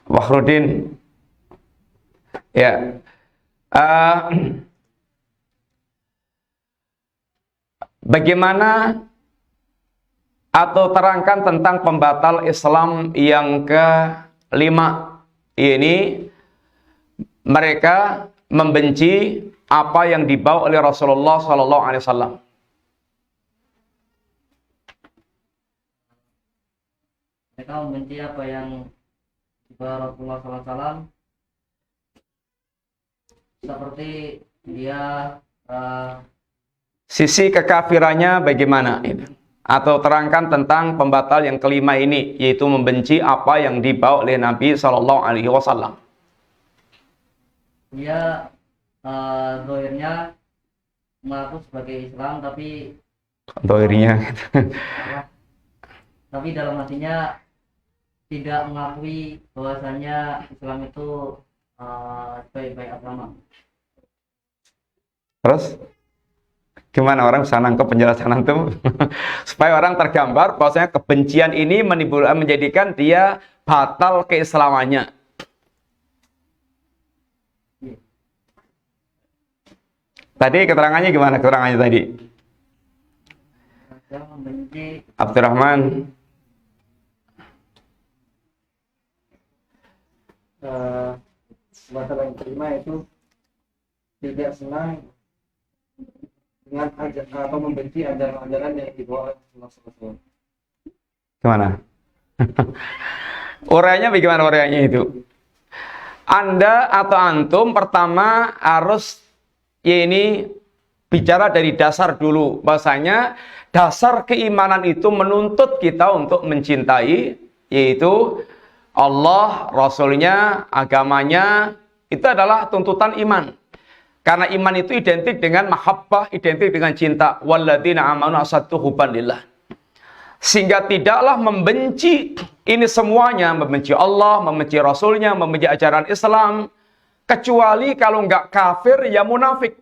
Wakhrudin, ya, bagaimana atau terangkan tentang pembatal Islam yang kelima. Ini mereka membenci apa yang dibawa oleh Rasulullah Sallallahu Alaihi Wasallam. Mereka membenci apa yang dibawa Rasulullah SAW, seperti dia Sisi kekafirannya bagaimana? Atau terangkan tentang pembatal yang kelima ini, yaitu membenci apa yang dibawa oleh Nabi Sallallahu Alaihi Wasallam. dia zahirnya mengaku sebagai Islam, tapi Dohirnya. tapi dalam hatinya tidak mengakui bahwasanya Islam itu sebaik-baik agama. Terus gimana orang bisa nangkep penjelasan antum? Supaya orang tergambar bahwasanya kebencian ini menjadikan dia batal keislamannya. Tadi keterangannya gimana keterangannya tadi? Dia membenci Abdurrahman. Batal yang kelima itu tidak senang dengan atau membenci ajaran-ajaran yang dibawa oleh Rasulullah. Gimana? Uraiannya bagaimana uraiannya itu? Anda atau antum pertama harus ini bicara dari dasar dulu. Bahasanya dasar keimanan itu menuntut kita untuk mencintai, yaitu Allah, Rasulnya, agamanya. Itu adalah tuntutan iman. Karena iman itu identik dengan mahabbah, identik dengan cinta. Walladzina amanu asaddu hubban lillah. Sehingga tidaklah membenci ini semuanya, membenci Allah, membenci Rasulnya, membenci ajaran Islam, kecuali kalau enggak kafir, ya munafik.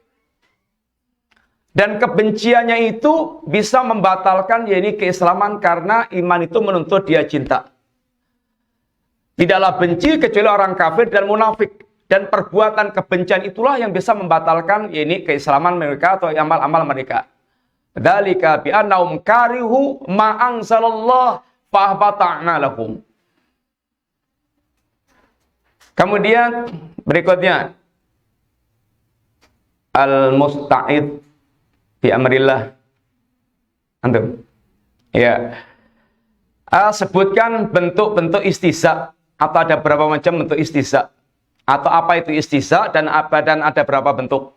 Dan kebenciannya itu bisa membatalkan yakni keislaman, karena iman itu menuntut dia cinta. Tidaklah benci kecuali orang kafir dan munafik. Dan perbuatan kebencian itulah yang bisa membatalkan yakni keislaman mereka atau amal-amal mereka. Dzalika bi annahum karihu ma anzalallah fa ahbata'na lahum. Kemudian berikutnya al-musta'id bi amrillah. Antum. Ya. Sebutkan bentuk-bentuk istihza, atau ada berapa macam bentuk istihza, atau apa itu istihza dan ada berapa bentuk.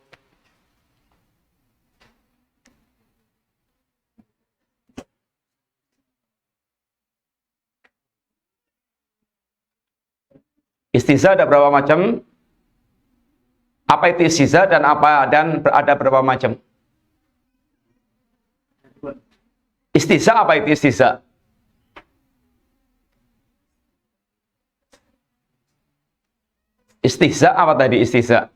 Istihza ada berapa macam? Apa itu istihza dan ada berapa macam? Istihza, apa itu istihza? Istihza apa tadi istihza?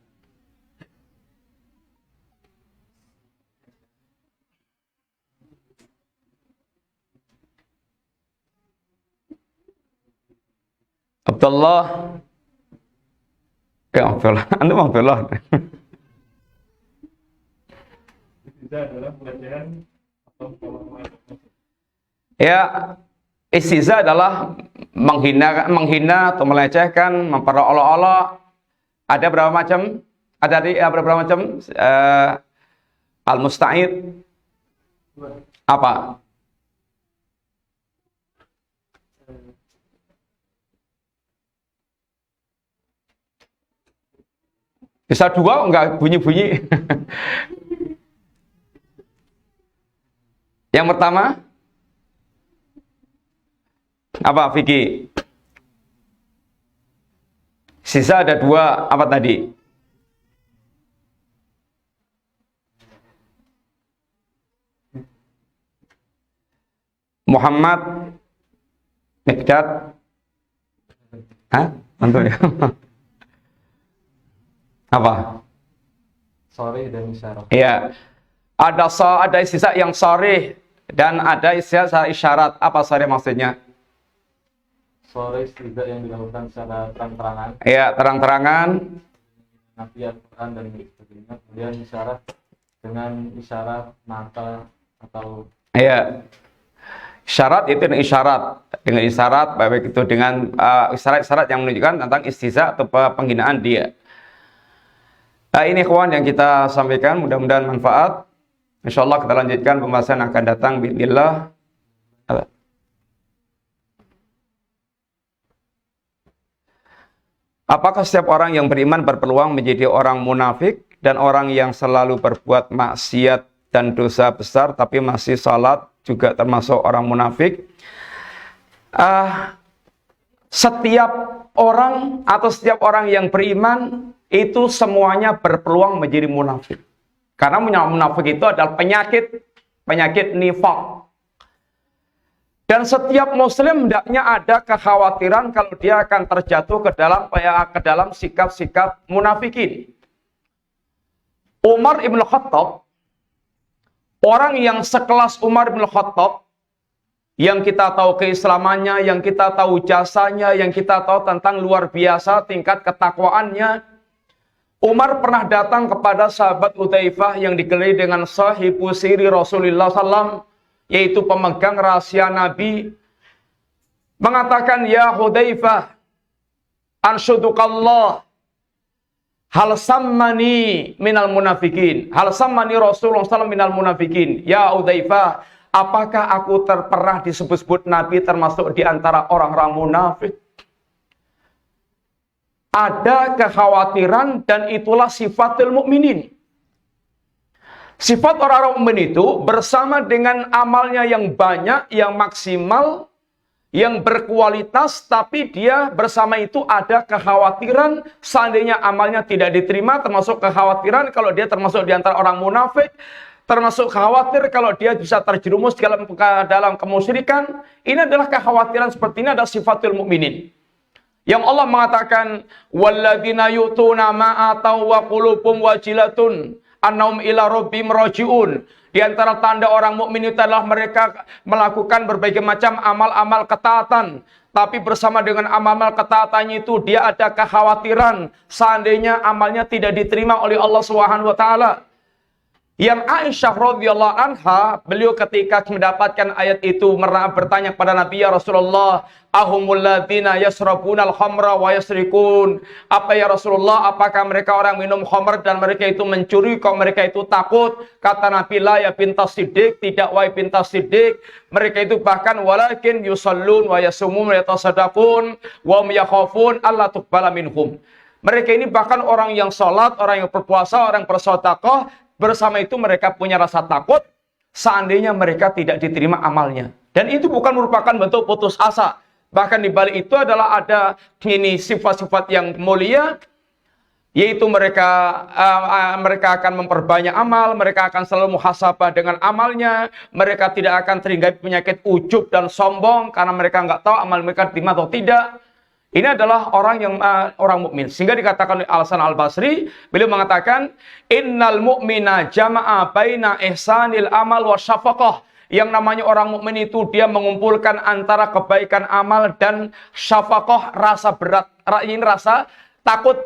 Abdullah. Ya Abdullah, Anda Abdullah. Itu adalah pelecehan atau Ya, istihza adalah menghina atau melecehkan, memperolok-olok. Ada berapa macam? Ada berapa macam? Al-musta'id. Apa? Bisa dua, enggak bunyi-bunyi. Yang pertama, apa Vicky? Sisa ada dua, apa tadi? Muhammad Mikdad. Hah? Antum ya? Apa? Sore dan isyarat. Iya. Ada istilah yang sharih dan ada istilah isyarat. Apa sharih maksudnya? Sore tidak yang dilakukan secara terang-terangan. Iya, terang-terangan. Nabi Al-Quran dan sebagainya. Kemudian isyarat dengan isyarat mata atau Iya. Isyarat itu dengan isyarat baik itu dengan isyarat-isyarat yang menunjukkan tentang istihza atau penghinaan dia. Ini kawan yang kita sampaikan, mudah-mudahan manfaat. Insyaallah kita lanjutkan pembahasan yang akan datang bismillah. Apakah setiap orang yang beriman berpeluang menjadi orang munafik dan orang yang selalu berbuat maksiat dan dosa besar tapi masih salat juga termasuk orang munafik? Setiap orang atau setiap orang yang beriman itu semuanya berpeluang menjadi munafik. Karena munafik itu adalah penyakit nifaq. Dan setiap muslim hendaknya ada kekhawatiran kalau dia akan terjatuh ke dalam sikap-sikap munafikin. Umar ibn Khattab, orang yang sekelas Umar ibn Khattab, yang kita tahu keislamannya, yang kita tahu jasanya, yang kita tahu tentang luar biasa tingkat ketakwaannya. Umar pernah datang kepada sahabat Hudzaifah yang digelari dengan sahibu siri Rasulullah SAW, yaitu pemegang rahasia Nabi, mengatakan, ya Hudzaifah, anshudukallah, hal sammani minal munafikin, hal sammani Rasulullah SAW minal munafikin. Ya Hudzaifah, apakah aku pernah disebut-sebut Nabi termasuk di antara orang-orang munafik? Ada kekhawatiran dan itulah sifatul mukminin. Sifat orang-orang mukmin itu bersama dengan amalnya yang banyak, yang maksimal, yang berkualitas, tapi dia bersama itu ada kekhawatiran seandainya amalnya tidak diterima, termasuk kekhawatiran kalau dia termasuk di antara orang munafik, termasuk khawatir kalau dia bisa terjerumus dalam kemusyrikan. Ini adalah kekhawatiran seperti ini, adalah sifatul mukminin. Yang Allah mengatakan, walladzina yu'tuna ma ataw wa qulubuhum wajilatun annahum ila rabbihim raji'un. Di antara tanda orang mukmin itu adalah mereka melakukan berbagai macam amal-amal ketaatan, tapi bersama dengan amal-amal ketaatannya itu dia ada kekhawatiran seandainya amalnya tidak diterima oleh Allah Subhanahu wa taala. Yang Aisyah radhiyallahu anha, beliau ketika mendapatkan ayat itu bertanya kepada Nabi, ya Rasulullah, ahumul ladzina yasrabunal khamra wa yasrikun. Apa ya Rasulullah, apakah mereka orang minum khamr dan mereka itu mencuri, kok mereka itu takut? Kata Nabi, la ya bintas siddiq, tidak wahai bintas siddiq. Mereka itu bahkan walakin yusallun wa yasumun wa yatasaddaqun wa hum yakhafun alla tuqbala minhum. Mereka ini bahkan orang yang sholat, orang yang berpuasa, orang bersedekah, bersama itu mereka punya rasa takut seandainya mereka tidak diterima amalnya. Dan itu bukan merupakan bentuk putus asa. Bahkan di balik itu adalah ada ini sifat-sifat yang mulia, yaitu mereka akan memperbanyak amal, mereka akan selalu muhasabah dengan amalnya, mereka tidak akan terhinggapi penyakit ujub dan sombong karena mereka nggak tahu amal mereka diterima atau tidak. Ini adalah orang yang orang mukmin. Sehingga dikatakan oleh Al-Hasan Al-Basri, beliau mengatakan, innal mu'mina jama'a baina ihsanil amal wa syafaqah. Yang namanya orang mukmin itu dia mengumpulkan antara kebaikan amal dan syafaqah, rasa berat, ini rasa takut.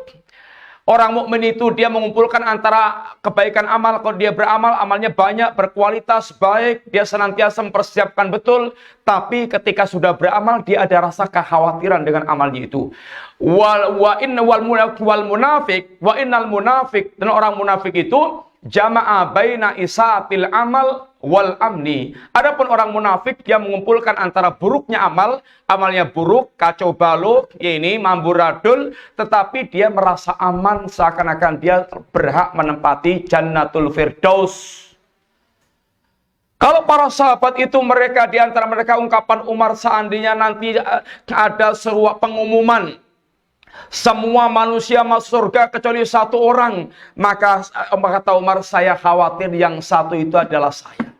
Orang mukmin itu dia mengumpulkan antara kebaikan amal, kalau dia beramal, amalnya banyak, berkualitas, baik, dia senantiasa mempersiapkan betul, tapi ketika sudah beramal, dia ada rasa kekhawatiran dengan amalnya itu. Innal munafik, dan orang munafik itu jama'a baina isaatil amal wal amni. Adapun orang munafik dia mengumpulkan antara buruknya amal, amalnya buruk, kacau balau, ini mamburadul, tetapi dia merasa aman seakan-akan dia berhak menempati Jannatul Firdaus. Kalau para sahabat itu mereka di antara mereka ungkapan Umar, seandainya nanti ada sebuah pengumuman semua manusia masuk surga kecuali satu orang, maka kata Umar, saya khawatir yang satu itu adalah saya.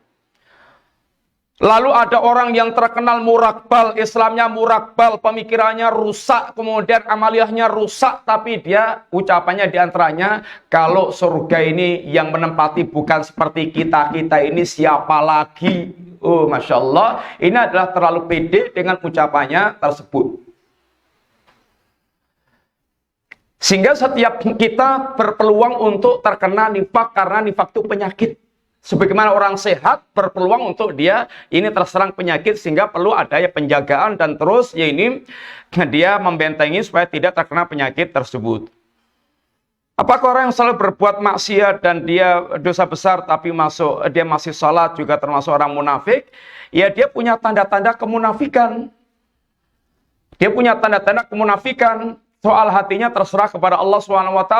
Lalu ada orang yang terkenal murakbal, Islamnya murakbal, pemikirannya rusak, kemudian amaliyahnya rusak, tapi dia ucapannya diantaranya, kalau surga ini yang menempati bukan seperti kita-kita ini siapa lagi? Oh, Masya Allah, ini adalah terlalu pede dengan ucapannya tersebut. Sehingga setiap kita berpeluang untuk terkena nifak, karena nifak itu penyakit. Sebagaimana orang sehat berpeluang untuk dia ini terserang penyakit, sehingga perlu adanya penjagaan dan terus ya ini dia membentengi supaya tidak terkena penyakit tersebut. Apakah orang yang selalu berbuat maksiat dan dia dosa besar tapi dia masih salat juga termasuk orang munafik? Ya, dia punya tanda-tanda kemunafikan. Dia punya tanda-tanda kemunafikan. Soal hatinya terserah kepada Allah SWT.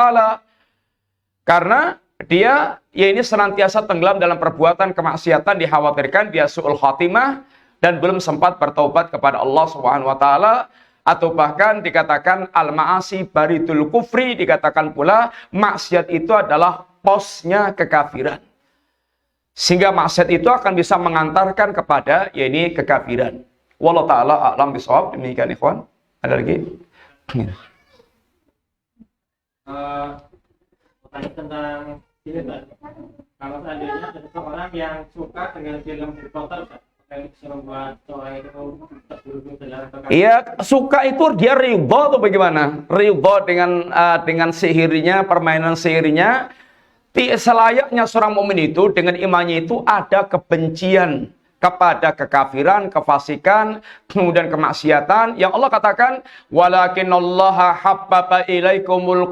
Karena dia ya ini senantiasa tenggelam dalam perbuatan kemaksiatan, dikhawatirkan dia su'ul khatimah dan belum sempat bertaubat kepada Allah SWT, atau bahkan dikatakan al-ma'asi baridul kufri, dikatakan pula maksiat itu adalah posnya kekafiran. Sehingga maksiat itu akan bisa mengantarkan kepada ya ini kekafiran. Wallahu taala a'lam bishawab. Demikian ikhwan. Ada lagi? Pertanyaan tentang film, Pak. Kalau seandainya ada seseorang yang suka dengan film Harry Potter, kayak membuat seorang itu terburu-buru dalam Iya, suka itu dia ridho atau bagaimana? Ridho dengan sihirnya, permainan sihirnya. Selayaknya seorang mukmin itu dengan imannya itu ada kebencian kepada kekafiran, kefasikan, kemudian kemaksiatan, yang Allah katakan walakinallaha habbaba ilaikumul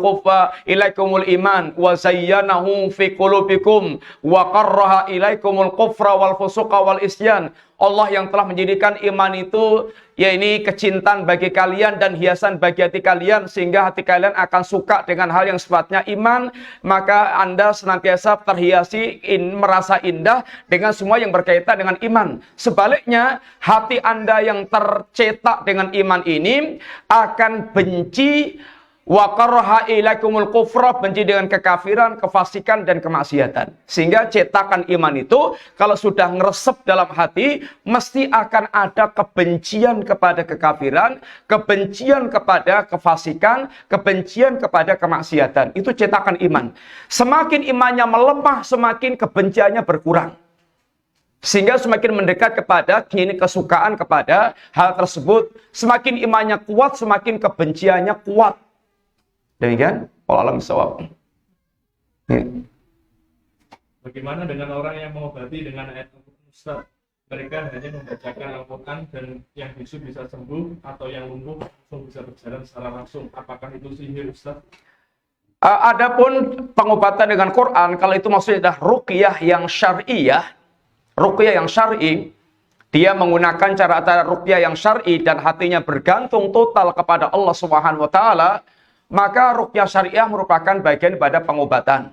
iman wa zayyanahu fi qulubikum wa qarraha ilaikumul kufra wal fusuqa wal isyan. Allah yang telah menjadikan iman itu ya ini kecintaan bagi kalian dan hiasan bagi hati kalian, sehingga hati kalian akan suka dengan hal yang sifatnya iman, maka Anda senantiasa terhiasi merasa indah dengan semua yang berkaitan dengan iman. Sebaliknya, hati Anda yang tercetak dengan iman ini akan benci wa qarraha ilaikumul kufra, benci dengan kekafiran, kefasikan dan kemaksiatan. Sehingga cetakan iman itu kalau sudah ngeresep dalam hati, mesti akan ada kebencian kepada kekafiran, kebencian kepada kefasikan, kebencian kepada kemaksiatan. Itu cetakan iman. Semakin imannya melemah, semakin kebenciannya berkurang. Sehingga semakin mendekat kepada kini kesukaan kepada hal tersebut. Semakin imannya kuat, semakin kebenciannya kuat. Demikian, wallahu a'lam. Bagaimana dengan orang yang mengobati dengan ayat Al-Quran, Ustaz? Mereka hanya membacakan Al-Quran dan yang bisu bisa sembuh, atau yang lumpuh langsung bisa berjalan secara langsung. Apakah itu sihir, Ustaz? Adapun pengobatan dengan Quran, kalau itu maksudnya adalah ruqyah yang syar'iyah, ruqyah yang syar'i, dia menggunakan cara-cara ruqyah yang syar'i dan hatinya bergantung total kepada Allah Subhanahu wa taala, maka ruqyah syariah merupakan bagian pada pengobatan.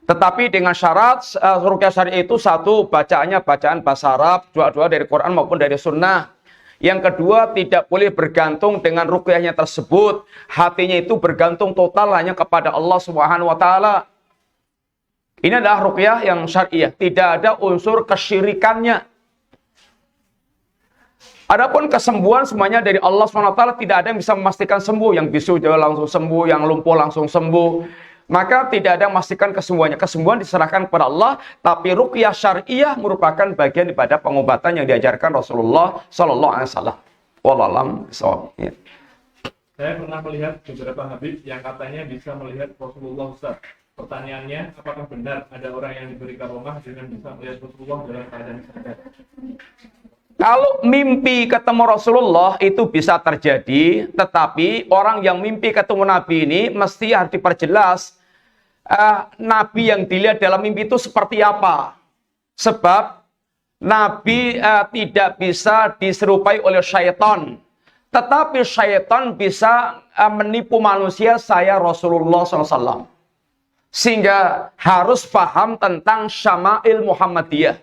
Tetapi dengan syarat ruqyah syariah itu satu, bacaannya bacaan bahasa Arab, doa-doa dari Quran maupun dari sunnah. Yang kedua, tidak boleh bergantung dengan ruqyahnya tersebut. Hatinya itu bergantung total hanya kepada Allah Subhanahu wa taala. Ini adalah ruqyah yang syariah, tidak ada unsur kesyirikannya. Adapun kesembuhan semuanya dari Allah SWT, tidak ada yang bisa memastikan sembuh. Yang bisu langsung sembuh, yang lumpuh langsung sembuh. Maka tidak ada yang memastikan kesembuhannya. Kesembuhan diserahkan kepada Allah, tapi ruqyah syariah merupakan bagian daripada pengobatan yang diajarkan Rasulullah SAW. Wallahu a'lam bishawab. Ya. Saya pernah melihat beberapa habib yang katanya bisa melihat Rasulullah, Ustaz. Pertanyaannya, apakah benar ada orang yang diberi karomah dengan bisa melihat Rasulullah dalam keadaan sadar? Kalau mimpi ketemu Rasulullah itu bisa terjadi, tetapi orang yang mimpi ketemu Nabi ini mesti harus diperjelas Nabi yang dilihat dalam mimpi itu seperti apa. Sebab Nabi tidak bisa diserupai oleh syaitan, tetapi syaitan bisa menipu manusia saya Rasulullah SAW. Sehingga harus paham tentang syama'il Muhammadiyah,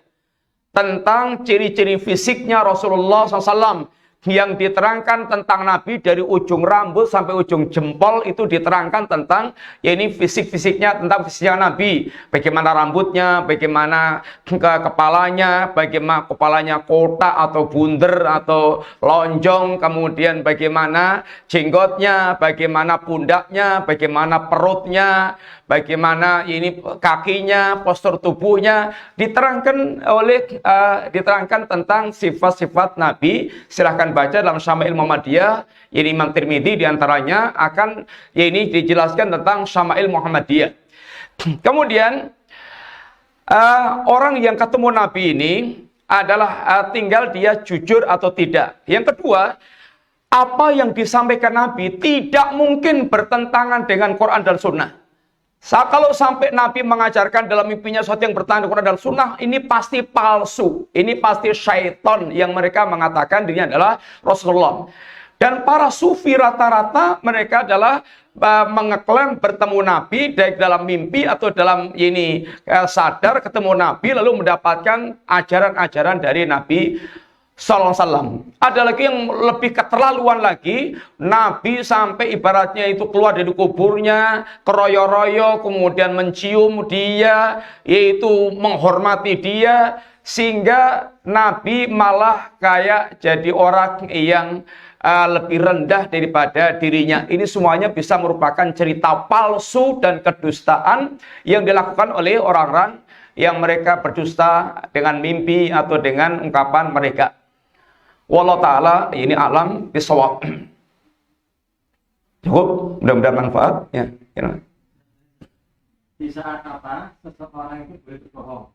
tentang ciri-ciri fisiknya Rasulullah SAW. yang diterangkan tentang Nabi dari ujung rambut sampai ujung jempol itu diterangkan tentang ya ini fisik-fisiknya, tentang fisiknya Nabi, bagaimana rambutnya, bagaimana kepalanya, bagaimana kepalanya kotak atau bunder atau lonjong, kemudian bagaimana jenggotnya, bagaimana pundaknya, bagaimana perutnya, bagaimana ini kakinya, postur tubuhnya, diterangkan tentang sifat-sifat Nabi. Silahkan baca dalam Syama'il Muhammadiyah. Ini Imam Tirmidzi diantaranya akan ini dijelaskan tentang Syama'il Muhammadiyah. Kemudian orang yang ketemu Nabi ini adalah tinggal dia jujur atau tidak. Yang kedua, apa yang disampaikan Nabi tidak mungkin bertentangan dengan Quran dan Sunnah. Kalau sampai Nabi mengajarkan dalam mimpinya sesuatu yang bertentangan dengan Quran dan Sunnah, ini pasti palsu. Ini pasti syaitan yang mereka mengatakan dirinya adalah Rasulullah. Dan para sufi rata-rata mereka adalah mengeklaim bertemu Nabi baik dalam mimpi atau dalam ini sadar ketemu Nabi lalu mendapatkan ajaran-ajaran dari Nabi Sallallahu Alaihi Wasallam. Ada lagi yang lebih keterlaluan lagi, Nabi sampai ibaratnya itu keluar dari kuburnya, keroyo-royo, kemudian mencium dia, yaitu menghormati dia, sehingga Nabi malah kayak jadi orang yang lebih rendah daripada dirinya. Ini semuanya bisa merupakan cerita palsu dan kedustaan yang dilakukan oleh orang-orang yang mereka berdusta dengan mimpi atau dengan ungkapan mereka. Wallahu ta'ala ini alam bisawab. Cukup, mudah-mudahan manfaat ya. Di saat apa seseorang itu boleh berbohong?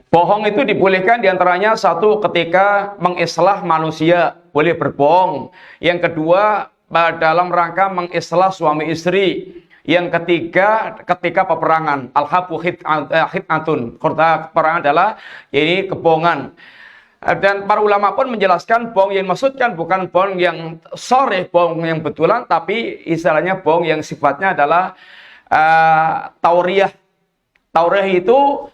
Bohong itu dibolehkan diantaranya satu ketika mengislah manusia, boleh berbohong. Yang kedua dalam rangka mengislah suami istri. Yang ketiga ketika peperangan, al-habu hit'atun. Peperangan adalah ini kebohongan. Dan para ulama pun menjelaskan bohong yang dimaksudkan bukan bohong yang sharih, bohong yang betulan, tapi istilahnya bohong yang sifatnya adalah tauriyah. Tauriyah itu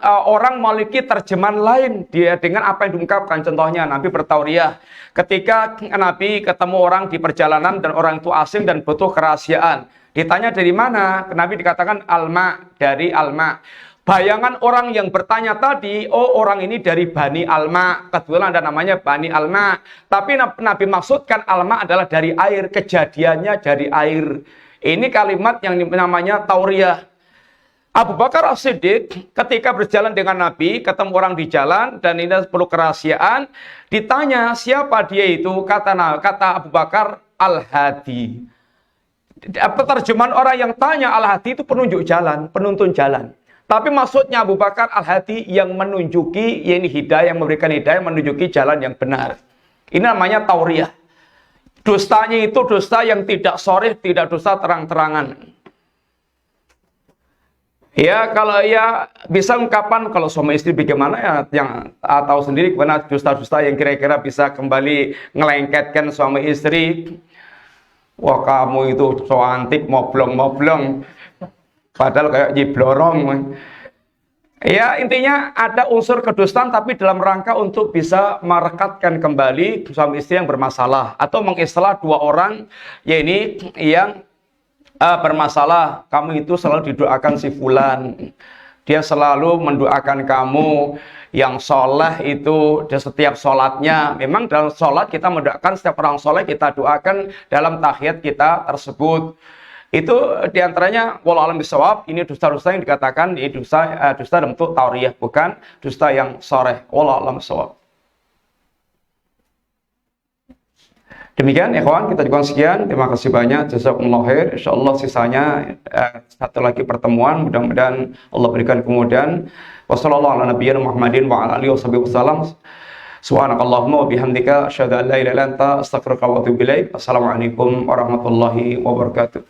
orang memiliki terjemahan lain dia dengan apa yang diungkapkan. Contohnya Nabi bertauriyah ketika Nabi ketemu orang di perjalanan dan orang itu asing dan butuh kerahasiaan. Ditanya dari mana? Nabi dikatakan alma, dari alma. Bayangan orang yang bertanya tadi, oh orang ini dari Bani Alma, kebetulan ada namanya Bani Alma. Tapi Nabi maksudkan Alma adalah dari air, kejadiannya dari air. Ini kalimat yang namanya tauriyah. Abu Bakar As-Siddiq ketika berjalan dengan Nabi, ketemu orang di jalan dan ini perlu kerahasiaan, ditanya siapa dia itu, kata Abu Bakar Al-Hadi. Terjemahan orang yang tanya Al-Hadi itu penunjuk jalan, penuntun jalan. Tapi maksudnya Abu Bakar Al-Hadi yang menunjuki, ini hidayah, yang memberikan hidayah, menunjuki jalan yang benar. Ini namanya tauriyah. Dustanya itu dusta yang tidak sharih, tidak dusta terang-terangan. Ya, kalau ya bisa ungkapan kalau suami istri bagaimana ya yang tahu sendiri gimana dusta-dusta yang kira-kira bisa kembali ngelengketkan suami istri. Wah, kamu itu so antik, moblong-moblong. Padahal kayak jiblorong. Ya, intinya ada unsur kedustaan tapi dalam rangka untuk bisa merekatkan kembali suami istri yang bermasalah atau mengislah dua orang ya ini yang bermasalah. Kamu itu selalu didoakan si fulan. Dia selalu mendoakan kamu yang soleh itu di setiap sholatnya. Memang dalam sholat kita mendoakan setiap orang soleh, kita doakan dalam tahiyat kita tersebut. Itu diantaranya walau alam bisawab, ini dusta-dusta yang dikatakan ini dusta dalam bentuk tauriyah, bukan dusta yang sharih. Walau alam bisawab. Demikian ikhwan, kita juga sekian. Terima kasih banyak. Jazakumullah khair. Insyaallah sisanya satu lagi pertemuan, mudah-mudahan Allah berikan kemudahan. Wassallallahu ala nabiyina Muhammadin wa ala alihi wasallam. Subhanakallahumma wa bihamdika asyhadu an la ilaha illa anta astaghfiruka wa atubu ilaik. Assalamualaikum warahmatullahi wabarakatuh.